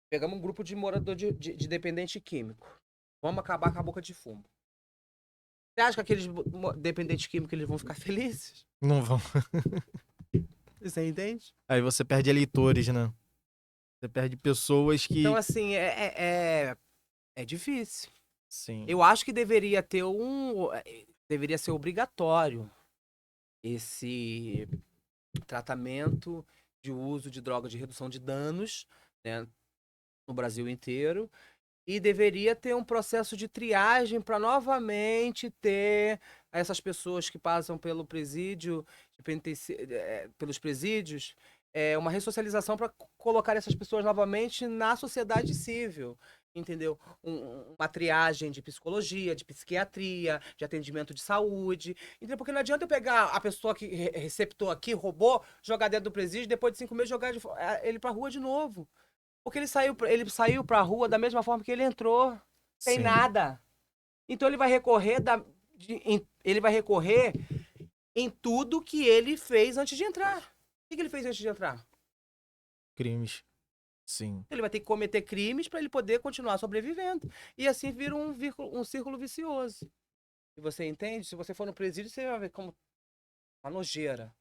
pegamos um grupo de morador de dependente químico. Vamos acabar com a boca de fumo. Você acha que aqueles dependentes químicos eles vão ficar felizes? Não vão. Você entende? Aí você perde eleitores, né? Você perde pessoas Então, que. assim, é difícil. Sim. Eu acho que deveria ter deveria ser obrigatório esse tratamento de uso de droga de redução de danos, né, no Brasil inteiro. E deveria ter um processo de triagem para novamente ter essas pessoas que passam pelo presídio, pelos presídios, uma ressocialização para colocar essas pessoas novamente na sociedade civil. Entendeu? Uma triagem de psicologia, de psiquiatria, de atendimento de saúde. Entendeu? Porque não adianta eu pegar a pessoa que receptou aqui, roubou, jogar dentro do presídio, depois de 5 meses jogar ele pra rua de novo. Porque ele saiu pra rua da mesma forma que ele entrou, sem Sim. nada. Então ele vai recorrer ele vai recorrer em tudo que ele fez antes de entrar. O que ele fez antes de entrar? Crimes. Sim. Ele vai ter que cometer crimes para ele poder continuar sobrevivendo. E assim vira um círculo vicioso. E você entende? Se você for no presídio, você vai ver como uma nojeira,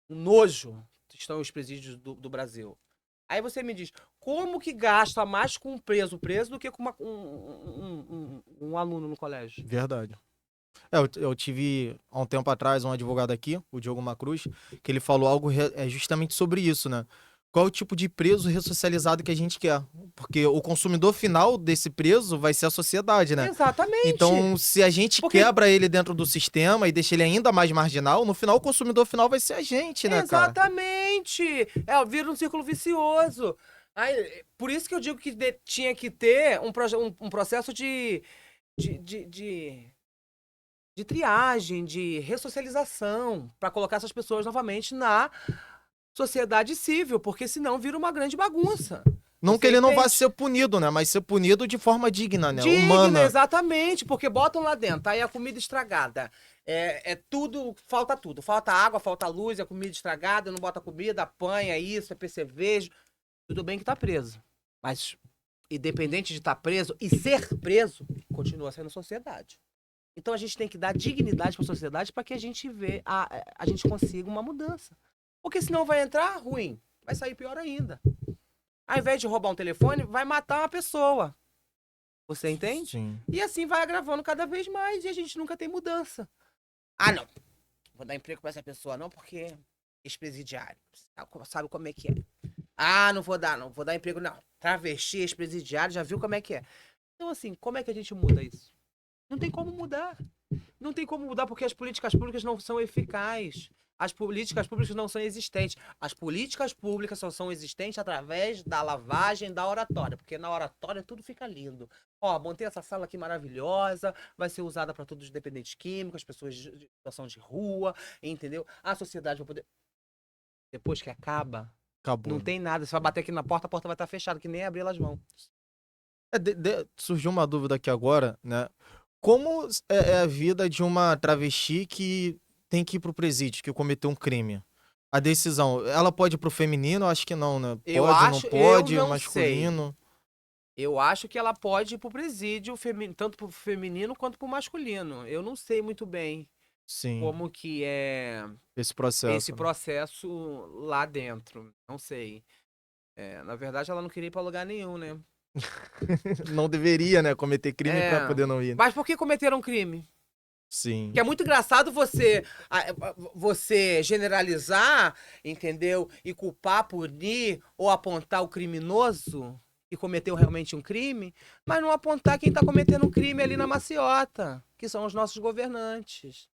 um nojo estão os presídios do Brasil. Aí você me diz, como que gasta mais com um preso do que com um aluno no colégio? Verdade. Eu tive há um tempo atrás um advogado aqui, o Diogo Macruz, que ele falou algo justamente sobre isso, né? Qual é o tipo de preso ressocializado que a gente quer? Porque o consumidor final desse preso vai ser a sociedade, né? Exatamente. Então, se a gente Porque quebra ele dentro do sistema e deixa ele ainda mais marginal, no final o consumidor final vai ser a gente, né, cara? exatamente. Vira um círculo vicioso. Aí, por isso que eu digo que tinha que ter um processo de, de, de, de triagem, de ressocialização, para colocar essas pessoas novamente na sociedade civil, porque senão vira uma grande bagunça. Não que Você ele não vá entende? ser punido, né? Mas ser punido de forma digna, né? Digna, Humana. exatamente, porque botam lá dentro, aí a comida estragada. Tudo, falta tudo. Falta água, falta luz, a comida estragada, não bota comida, apanha isso, é percevejo. Tudo bem que tá preso. Mas, independente de estar preso e ser preso, continua sendo sociedade. Então a gente tem que dar dignidade para a sociedade para que a gente consiga uma mudança. Porque senão vai entrar ruim, vai sair pior ainda. Ao invés de roubar um telefone, vai matar uma pessoa. Você entende? Sim. E assim vai agravando cada vez mais e a gente nunca tem mudança. Ah, não. Vou dar emprego para essa pessoa, não, porque ex-presidiário. Sabe como é que é? Ah, não vou dar, não. Vou dar emprego, não. Travesti, ex-presidiário, já viu como é que é? Então, assim, como é que a gente muda isso? Não tem como mudar. Não tem como mudar porque as políticas públicas não são eficazes. As políticas públicas não são existentes. As políticas públicas só são existentes através da lavagem da oratória, porque na oratória tudo fica lindo. Ó, montei essa sala aqui maravilhosa, vai ser usada para todos os dependentes químicos, as pessoas de situação de rua, entendeu? A sociedade vai poder. Depois que acaba, Acabou, não né? tem nada. Você vai bater aqui na porta, a porta vai estar fechada, que nem abrir elas vão. Surgiu uma dúvida aqui agora, né? Como é a vida de uma travesti que tem que ir pro presídio, que cometeu um crime? A decisão, ela pode ir pro feminino? Acho que não, né? Pode, não Eu pode, não sei. masculino? Eu acho que ela pode ir pro presídio, tanto pro feminino quanto pro masculino. Eu não sei muito bem Sim, como que é esse esse processo, né? processo lá dentro. Não sei. Na verdade, ela não queria ir pra lugar nenhum, né? Não deveria, né, cometer crime pra É. poder não ir. Mas por que cometeram crime? Que Sim, é muito engraçado você generalizar, entendeu? E culpar, punir ou apontar o criminoso. que cometeu realmente um crime, mas não apontar quem está cometendo um crime ali na maciota, que são os nossos governantes.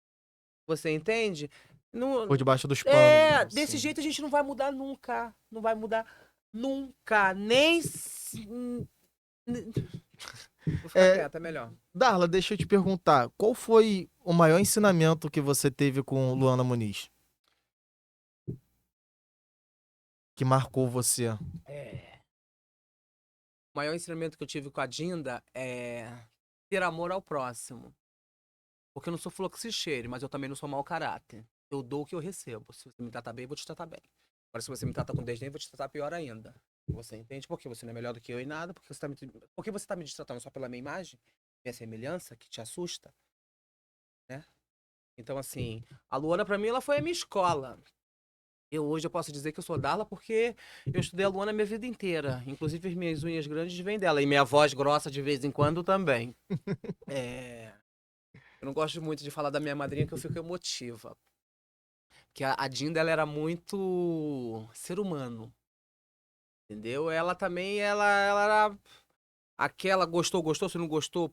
Você entende? Por Não, debaixo dos panos, né? desse Sim. jeito a gente não vai mudar nunca. Não vai mudar nunca. Nem. Vou ficar É, quieta, é melhor. Darla, deixa eu te perguntar, qual foi o maior ensinamento que você teve com Luana Muniz? Que marcou você? É. O maior ensinamento que eu tive com a Dinda é ter amor ao próximo. Porque eu não sou fluxicheiro, mas eu também não sou mau caráter. Eu dou o que eu recebo. Se você me trata bem, eu vou te tratar bem. Agora, se você me trata com desdém, eu vou te tratar pior ainda. Você entende? Porque você não é melhor do que eu em nada. Porque você tá me destratando só pela minha imagem, minha semelhança, que te assusta, né? Então, assim, a Luana, pra mim, ela foi a minha escola. Hoje eu posso dizer que eu sou Darla porque eu estudei a Luana a minha vida inteira. Inclusive, as minhas unhas grandes vêm dela. E minha voz grossa de vez em quando também. É... Eu não gosto muito de falar da minha madrinha, que eu fico emotiva. Que a Dinda, ela era muito ser humano, entendeu? Ela também, ela era aquela, gostou, se não gostou,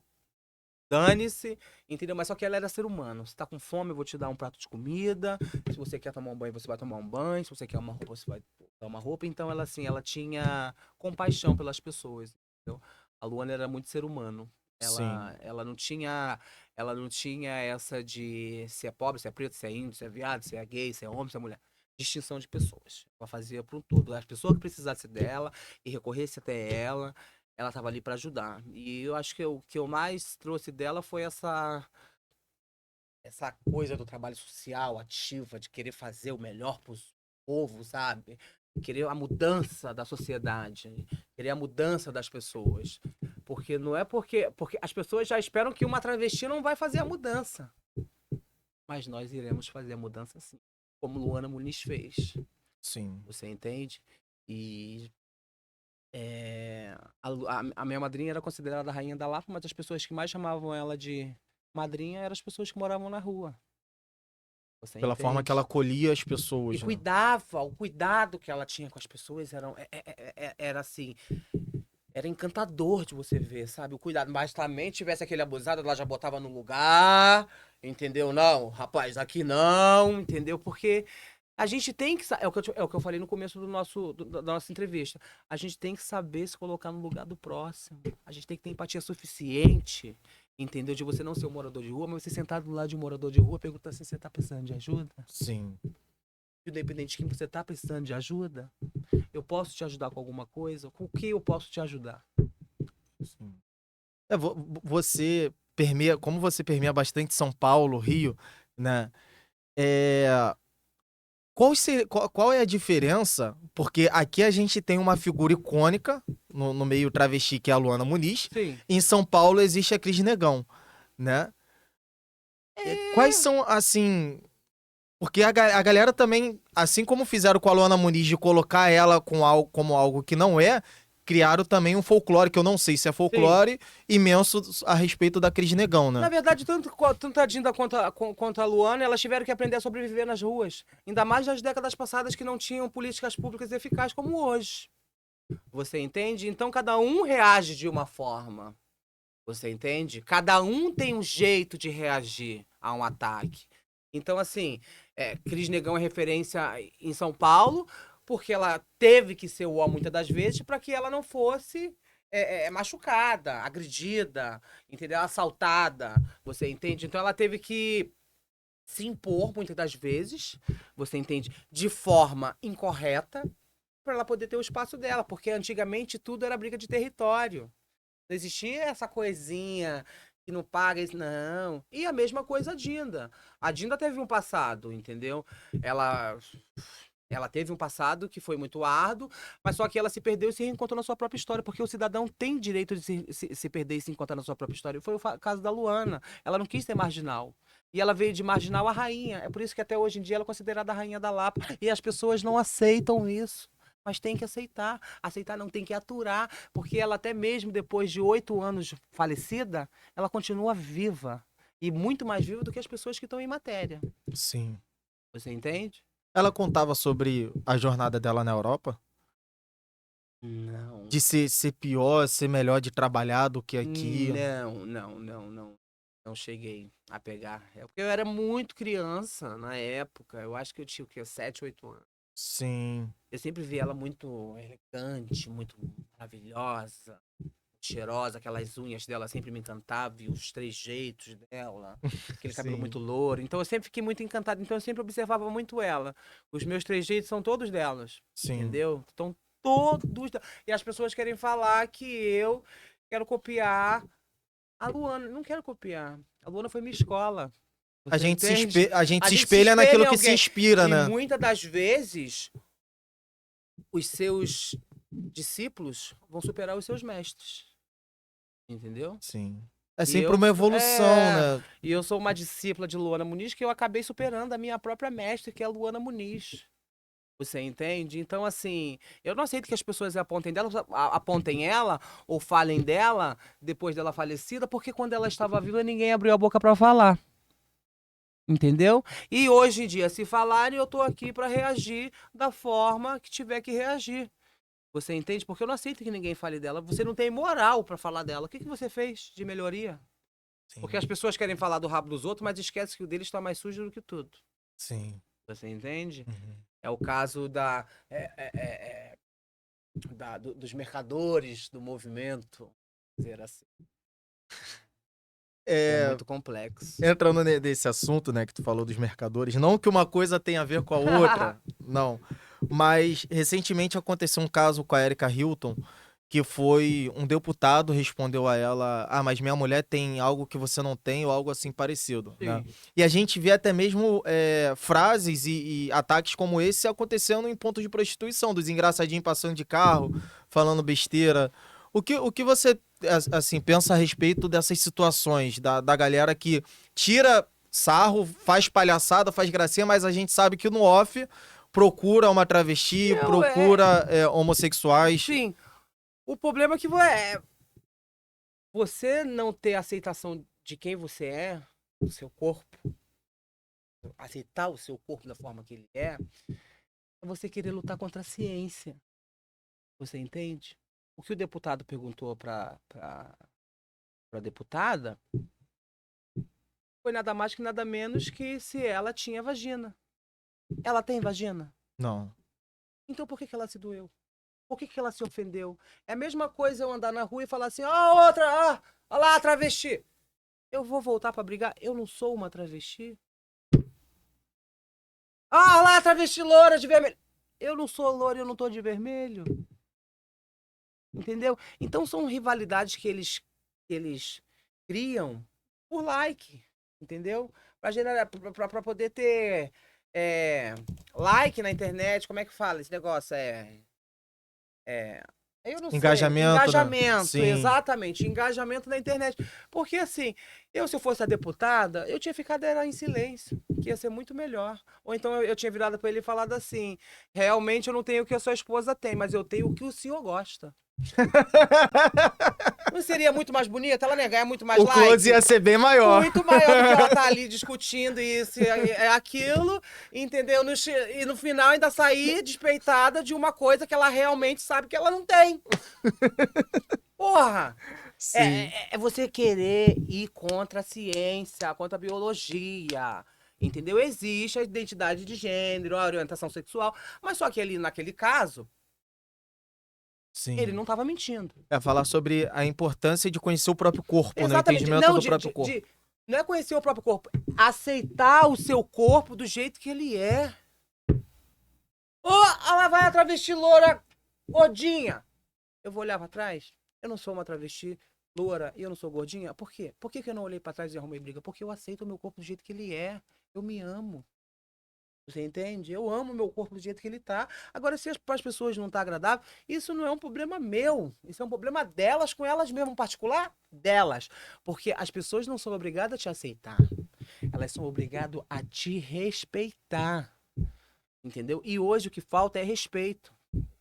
dane-se, entendeu? Mas só que ela era ser humano. Se tá com fome, eu vou te dar um prato de comida. Se você quer tomar um banho, você vai tomar um banho. Se você quer uma roupa, você vai dar uma roupa. Então, ela, assim, ela tinha compaixão pelas pessoas, entendeu? A Luana era muito ser humano. Sim, Ela não tinha essa de se é pobre, se é preto, se é índio, se é viado, se é gay, se é homem, se é mulher. Distinção de pessoas. Ela fazia para um todo. As pessoas que precisassem dela e recorresse até ela estava ali para ajudar. E eu acho que o que eu mais trouxe dela foi essa coisa do trabalho social, ativa, de querer fazer o melhor para os povos, sabe? Querer a mudança da sociedade, querer a mudança das pessoas. Porque não é porque as pessoas já esperam que uma travesti não vai fazer a mudança. Mas nós iremos fazer a mudança sim, como Luana Muniz fez. sim. Você entende? E a minha madrinha era considerada a rainha da Lapa, mas as pessoas que mais chamavam ela de madrinha eram as pessoas que moravam na rua. Você Pela forma que ela entende? acolhia as E pessoas, né? cuidava, o cuidado que ela tinha com as pessoas era assim, era encantador de você ver, sabe? O cuidado, mas também tivesse aquele abusado, ela já botava no lugar, entendeu? Não, rapaz, aqui não, entendeu? Porque a gente tem que. É o que eu falei no começo da nossa entrevista. A gente tem que saber se colocar no lugar do próximo. A gente tem que ter empatia suficiente, entendeu? De você não ser um morador de rua, mas você sentar do lado de um morador de rua e perguntar se você tá precisando de ajuda. Sim, Independente de quem você tá precisando de ajuda, eu posso te ajudar com alguma coisa? Com o que eu posso te ajudar? sim. Você permeia, como você permeia bastante São Paulo, Rio, né? É, qual é a diferença? Porque aqui a gente tem uma figura icônica no meio travesti, que é a Luana Muniz. Sim. Em São Paulo existe a Cris Negão, né? Quais É. são, assim. Porque a galera também, assim como fizeram com a Luana Muniz de colocar ela com algo, como algo que não é, criaram também um folclore, que eu não sei se é Sim. folclore, imenso a respeito da Cris Negão, Na né? verdade, tanto a Dinda quanto a Luana, elas tiveram que aprender a sobreviver nas ruas. Ainda mais nas décadas passadas que não tinham políticas públicas eficazes como hoje. Você entende? Então cada um reage de uma forma. Você entende? Cada um tem um jeito de reagir a um ataque. Então, assim, Cris Negão é referência em São Paulo, porque ela teve que ser o ó muitas das vezes para que ela não fosse machucada, agredida, entendeu? Assaltada. Você entende? Então ela teve que se impor muitas das vezes, você entende? De forma incorreta, para ela poder ter o espaço dela, porque antigamente tudo era briga de território. Não existia essa coisinha que não paga isso, não. E a mesma coisa a Dinda. A Dinda teve um passado, entendeu? Ela ela teve um passado que foi muito árduo, mas só que ela se perdeu e se reencontrou na sua própria história, porque o cidadão tem direito de se perder e se encontrar na sua própria história. Foi o caso da Luana. Ela não quis ser marginal. E ela veio de marginal a rainha. É por isso que até hoje em dia ela é considerada a rainha da Lapa. E as pessoas não aceitam isso. Mas tem que aceitar. Aceitar não tem que aturar. Porque ela, até mesmo depois de 8 anos falecida, ela continua viva. E muito mais viva do que as pessoas que estão em matéria. Sim. Você entende? Ela contava sobre a jornada dela na Europa? Não. De ser pior, ser melhor de trabalhar do que aqui? Não cheguei a pegar. É porque eu era muito criança na época. Eu acho que eu tinha o quê? 7, 8 anos. Sim, Eu sempre vi ela muito elegante, muito maravilhosa, cheirosa, aquelas unhas dela sempre me encantavam, e os trejeitos dela, aquele cabelo sim, muito louro. Então eu sempre fiquei muito encantado, então eu sempre observava muito ela. Os meus trejeitos são todos delas, sim. entendeu? Então todos. E as pessoas querem falar que eu quero copiar a Luana. Não quero copiar. A Luana foi minha escola. A Você gente entende? a gente A se gente se espelha espelha naquilo em que se alguém. inspira, E né? muitas das vezes os seus discípulos vão superar os seus mestres. Entendeu? Sim. É E sempre uma evolução, né? e eu sou uma discípula de Luana Muniz que eu acabei superando a minha própria mestre, que é a Luana Muniz. Você entende? Então, assim, eu não aceito que as pessoas apontem ela ou falem dela depois dela falecida, porque quando ela estava viva ninguém abriu a boca para falar. Entendeu? E hoje em dia, se falarem, eu tô aqui para reagir da forma que tiver que reagir. Você entende? Porque eu não aceito que ninguém fale dela. Você não tem moral para falar dela. O que você fez de melhoria? Porque Sim, as pessoas querem falar do rabo dos outros, mas esquecem que o deles está mais sujo do que tudo. sim. Você entende? Uhum. É o caso dos mercadores do movimento, dizer assim. É É, muito complexo. entrando nesse assunto, né, que tu falou dos mercadores, não que uma coisa tenha a ver com a outra, não. Mas recentemente aconteceu um caso com a Erika Hilton, que foi um deputado respondeu a ela: "Ah, mas minha mulher tem algo que você não tem", ou algo assim parecido, né? Sim. E a gente vê até mesmo frases e ataques como esse acontecendo em pontos de prostituição, dos engraçadinhos passando de carro, falando besteira. O que você assim pensa a respeito dessas situações da galera que tira sarro, faz palhaçada, faz gracinha, mas a gente sabe que no off procura uma travesti, Não, procura homossexuais. sim. O problema é que você não ter aceitação de quem você é, do seu corpo, aceitar o seu corpo da forma que ele é você querer lutar contra a ciência. Você entende? O que o deputado perguntou para a deputada foi nada mais que nada menos que se ela tinha vagina. Ela tem vagina? Não. Então por que ela se doeu? Por que ela se ofendeu? É a mesma coisa eu andar na rua e falar assim: ó, outra, ó lá, travesti. Eu vou voltar para brigar? Eu não sou uma travesti. Ah, lá, travesti loura de vermelho. Eu não sou loura, eu não tô de vermelho. Entendeu? Então são rivalidades que eles criam por like, entendeu? Para generar, para poder ter like na internet, como é que fala esse negócio? É, eu não sei, Engajamento, né? engajamento, Sim. exatamente, engajamento na internet. Porque assim, se eu fosse a deputada, eu tinha ficado era em silêncio, que ia ser muito melhor. Ou então eu tinha virado para ele e falado assim: realmente eu não tenho o que a sua esposa tem, mas eu tenho o que o senhor gosta. Não seria muito mais bonita? Ela não ia ganhar muito mais O close like? ia ser bem maior. Muito maior do que ela tá ali discutindo isso e aquilo, entendeu? E no final ainda sair despeitada de uma coisa que ela realmente sabe que ela não tem. Porra! Sim. É você querer ir contra a ciência, contra a biologia. Entendeu? Existe a identidade de gênero, a orientação sexual, mas só que ali naquele caso, ele Sim. não estava mentindo. É falar sobre a importância de conhecer o próprio corpo, né? O Exatamente. entendimento Não, do próprio corpo. não é conhecer o próprio corpo. Aceitar o seu corpo do jeito que ele é. Ela vai a travesti loura, gordinha. Eu vou olhar pra trás? Eu não sou uma travesti loura e eu não sou gordinha? Por quê? Por que eu não olhei pra trás e arrumei briga? Porque eu aceito o meu corpo do jeito que ele é. Eu me amo. Você entende? Eu amo meu corpo do jeito que ele tá. Agora, se para as pessoas não tá agradável, isso não é um problema meu. Isso é um problema delas com elas mesmas, particular delas. Porque as pessoas não são obrigadas a te aceitar. Elas são obrigadas a te respeitar. Entendeu? E hoje o que falta é respeito.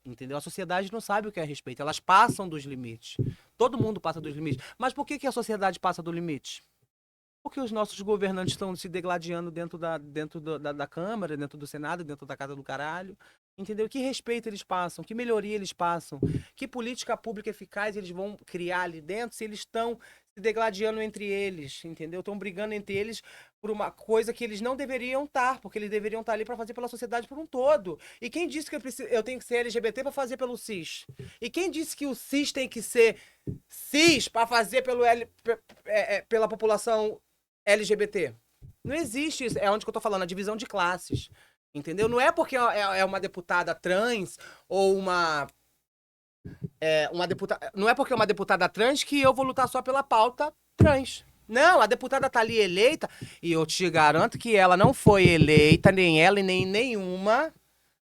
Entendeu? A sociedade não sabe o que é respeito. Elas passam dos limites. Todo mundo passa dos limites. Mas por que a sociedade passa do limite? Porque os nossos governantes estão se degladiando dentro da Câmara, dentro do Senado, dentro da casa do caralho. Entendeu? Que respeito eles passam, que melhoria eles passam, que política pública eficaz eles vão criar ali dentro se eles estão se degladiando entre eles, entendeu? Estão brigando entre eles por uma coisa que eles não deveriam estar, porque eles deveriam estar ali para fazer pela sociedade por um todo. E quem disse que eu tenho que ser LGBT para fazer pelo cis? E quem disse que o cis tem que ser cis para fazer pela população LGBT? Não existe isso. É onde que eu tô falando, a divisão de classes. Entendeu? Não é porque é uma deputada trans ou uma deputada. Não é porque é uma deputada trans que eu vou lutar só pela pauta trans. Não, a deputada tá ali eleita e eu te garanto que ela não foi eleita, nem ela e nem nenhuma,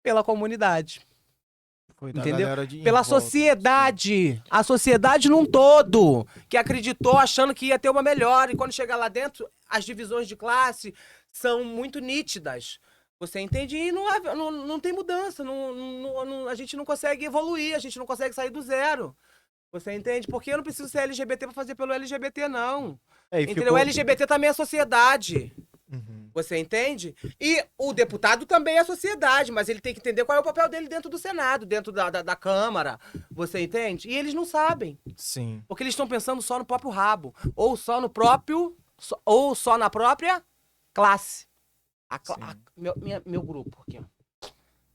pela comunidade. Foi da Entendeu? galera em Pela volta. sociedade. A sociedade num todo. Que acreditou achando que ia ter uma melhor. E quando chegar lá dentro, as divisões de classe são muito nítidas. Você entende? E não tem mudança. A gente não consegue evoluir, a gente não consegue sair do zero. Você entende? Porque eu não preciso ser LGBT pra fazer pelo LGBT, não. É, e Entendeu? ficou... O LGBT também é sociedade. Uhum. Você entende? E o deputado também é sociedade, mas ele tem que entender qual é o papel dele dentro do Senado, dentro da Câmara. Você entende? E eles não sabem. Sim. Porque eles estão pensando só no próprio rabo. Ou só no próprio. Ou só na própria classe. Meu grupo aqui, ó.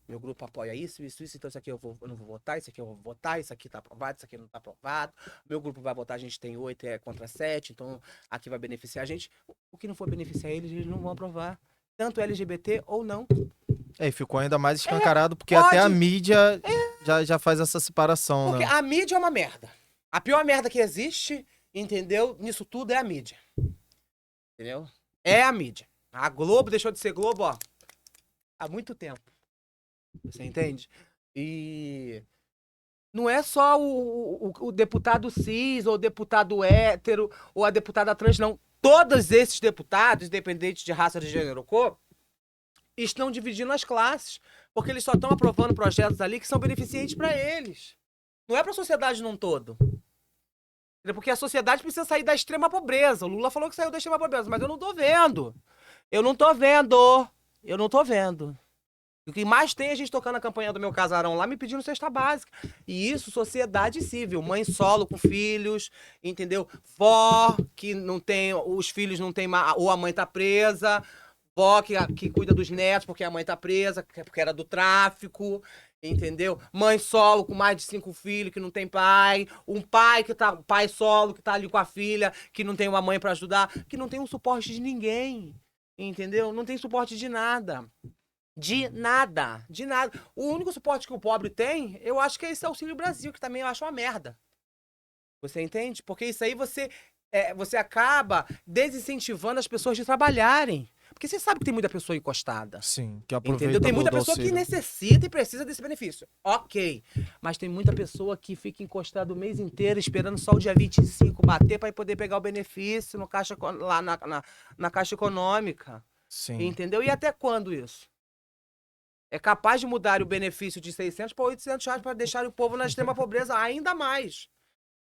Meu grupo apoia isso, então isso aqui eu não vou votar, isso aqui eu vou votar, isso aqui tá aprovado, isso aqui não tá aprovado. Meu grupo vai votar, a gente tem 8 contra 7, então aqui vai beneficiar a gente. O que não for beneficiar eles não vão aprovar. Tanto LGBT ou não. É, e ficou ainda mais escancarado, porque até a mídia já faz essa separação, Porque né? a mídia é uma merda. A pior merda que existe, entendeu? Nisso tudo é a mídia. Entendeu? É a mídia. A Globo deixou de ser Globo, ó, há muito tempo. Você entende? E não é só o deputado cis, ou o deputado hétero, ou a deputada trans, não. Todos esses deputados, independente de raça, de gênero ou cor, estão dividindo as classes. Porque eles só estão aprovando projetos ali que são beneficentes para eles. Não é para a sociedade num todo. Porque a sociedade precisa sair da extrema pobreza. O Lula falou que saiu da extrema pobreza, mas eu não tô vendo. Eu não tô vendo. Eu não tô vendo. O que mais tem é a gente tocando a campanha do Meu Casarão lá, me pedindo cesta básica. E isso, sociedade civil. Mãe solo com filhos, entendeu? Vó que não tem, os filhos não tem, ou a mãe tá presa. Vó que cuida dos netos porque a mãe tá presa, porque era do tráfico, entendeu? Mãe solo com mais de 5 filhos que não tem pai. Um pai pai solo que tá ali com a filha, que não tem uma mãe pra ajudar, que não tem um suporte de ninguém, entendeu? Não tem suporte de nada. De nada, de nada. O único suporte que o pobre tem, eu acho que é esse Auxílio Brasil, que também eu acho uma merda. Você entende? Porque isso aí você acaba desincentivando as pessoas de trabalharem. Porque você sabe que tem muita pessoa encostada. Sim, que aproveita Entendeu? Tem muita do pessoa que auxílio. necessita e precisa desse benefício. Ok. Mas tem muita pessoa que fica encostada o mês inteiro esperando só o dia 25 bater para poder pegar o benefício no caixa, lá na Caixa Econômica. Sim. Entendeu? E até quando isso? É capaz de mudar o benefício de 600 para 800 reais para deixar o povo na extrema pobreza ainda mais.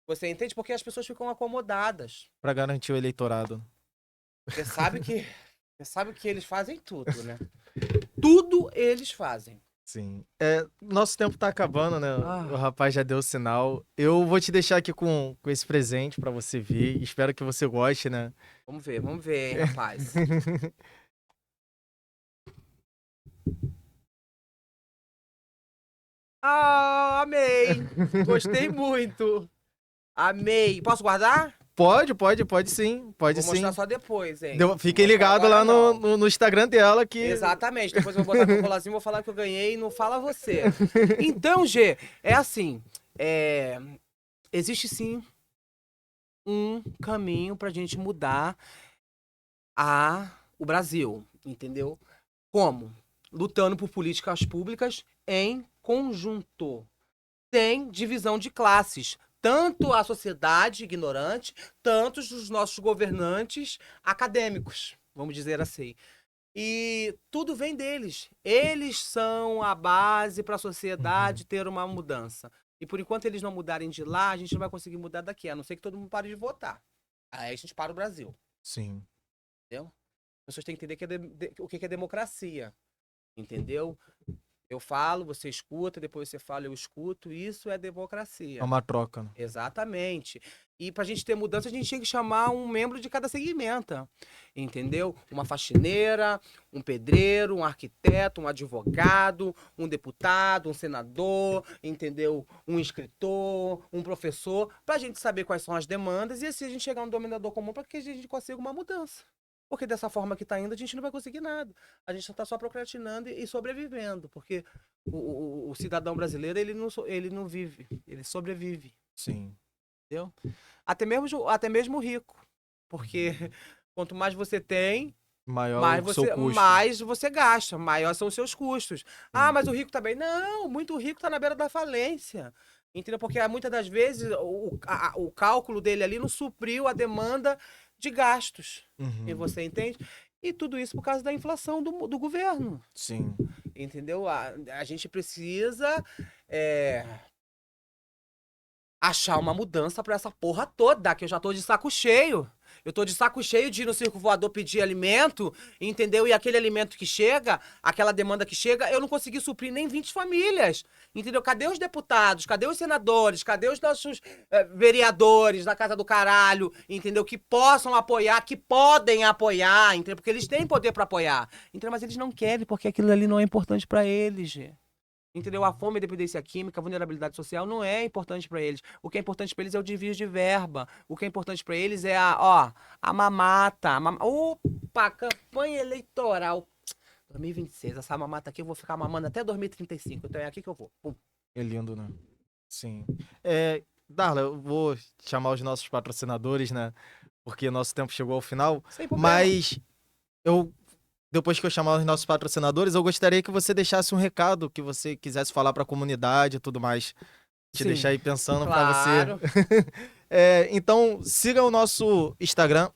Você entende? Porque as pessoas ficam acomodadas. Pra garantir o eleitorado. Você sabe que eles fazem tudo, né? Tudo eles fazem. Sim. Nosso tempo tá acabando, né? Ah. O rapaz já deu o sinal. Eu vou te deixar aqui com esse presente pra você ver. Espero que você goste, né? Vamos ver, hein, rapaz. Ah, amei! Gostei muito! Amei! Posso guardar? Pode sim. Pode Vou sim. mostrar só depois, hein? Fiquem Não vou mostrar ligados lá agora, não. no Instagram dela que. Exatamente. Depois eu vou botar meu colazinho e vou falar que eu ganhei e não fala você. Então, G, é assim. Existe sim um caminho pra gente mudar o Brasil, entendeu? Como? Lutando por políticas públicas em conjunto, sem divisão de classes. Tanto a sociedade ignorante, tanto os nossos governantes acadêmicos, vamos dizer assim. E tudo vem deles. Eles são a base para a sociedade ter uma mudança. E por enquanto eles não mudarem de lá, a gente não vai conseguir mudar daqui, a não ser que todo mundo pare de votar. Aí a gente para o Brasil. Sim. Entendeu? As pessoas têm que entender o que é democracia. Entendeu? Eu falo, você escuta, depois você fala, eu escuto. Isso é democracia. É uma troca, né? Exatamente. E pra gente ter mudança, a gente tinha que chamar um membro de cada segmento, entendeu? Uma faxineira, um pedreiro, um arquiteto, um advogado, um deputado, um senador, entendeu? Um escritor, um professor, pra gente saber quais são as demandas e assim a gente chegar a um dominador comum para que a gente consiga uma mudança. Porque dessa forma que tá indo, a gente não vai conseguir nada. A gente tá só procrastinando e sobrevivendo, porque o cidadão brasileiro, ele não vive, ele sobrevive. Sim. Entendeu? Até mesmo o rico. Porque quanto mais você tem, Maior o seu custo. mais você gasta, maiores são os seus custos. Ah, mas o rico tá bem. Não, muito rico tá na beira da falência. Entendeu? Porque muitas das vezes o cálculo dele ali não supriu a demanda de gastos. E você entende? E tudo isso por causa da inflação do governo. Sim. Entendeu? A gente precisa achar uma mudança pra essa porra toda, que eu já tô de saco cheio. Eu tô de saco cheio de ir no circo voador pedir alimento, entendeu? E aquele alimento que chega, aquela demanda que chega, eu não consegui suprir nem 20 famílias, entendeu? Cadê os deputados? Cadê os senadores? Cadê os nossos vereadores da Casa do Caralho, entendeu? Que possam apoiar, que podem apoiar, entendeu? Porque eles têm poder pra apoiar, entendeu? Mas eles não querem, porque aquilo ali não é importante pra eles, gente. Entendeu? A fome, a dependência química, a vulnerabilidade social não é importante pra eles. O que é importante pra eles é o desvio de verba. O que é importante pra eles é a mamata. Opa, campanha eleitoral 2026. Essa mamata aqui eu vou ficar mamando até 2035. Então é aqui que eu vou. Pum. É lindo, né? Sim. Darla, eu vou chamar os nossos patrocinadores, né? Porque nosso tempo chegou ao final. Sem problema. Mas depois que eu chamar os nossos patrocinadores, eu gostaria que você deixasse um recado que você quisesse falar para a comunidade e tudo mais. Te Sim, deixar aí pensando claro. para você. Então, siga o nosso Instagram,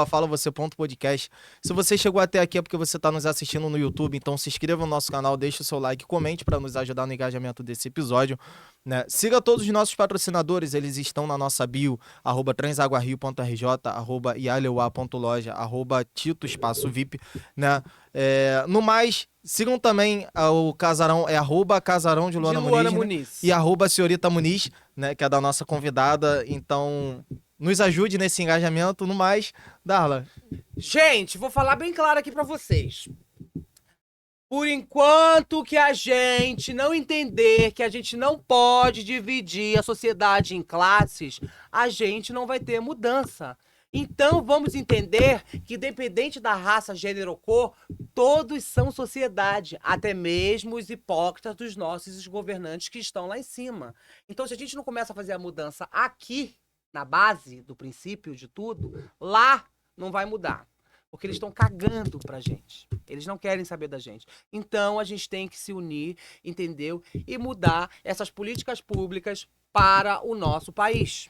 @falavocê.podcast. Se você chegou até aqui é porque você está nos assistindo no YouTube, então se inscreva no nosso canal, deixe o seu like, comente para nos ajudar no engajamento desse episódio, né? Siga todos os nossos patrocinadores, eles estão na nossa bio, @transaguario.rj, @ialeua.loja, @tito_vip, né? No mais, sigam também o Casarão, @Casarão de Luana Muniz, né? E @Senhorita Muniz, né, que é da nossa convidada. Então, nos ajude nesse engajamento. No mais, Darla. Gente, vou falar bem claro aqui pra vocês. Por enquanto que a gente não entender que a gente não pode dividir a sociedade em classes, a gente não vai ter mudança. Então vamos entender que, independente da raça, gênero ou cor, todos são sociedade, até mesmo os hipócritas dos nossos governantes que estão lá em cima. Então, se a gente não começa a fazer a mudança aqui, na base do princípio de tudo, lá não vai mudar. Porque eles estão cagando pra gente. Eles não querem saber da gente. Então, a gente tem que se unir, entendeu? E mudar essas políticas públicas para o nosso país.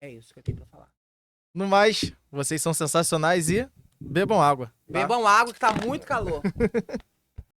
É isso que eu tenho pra falar. No mais, vocês são sensacionais e bebam água. Tá? Bebam água que tá muito calor.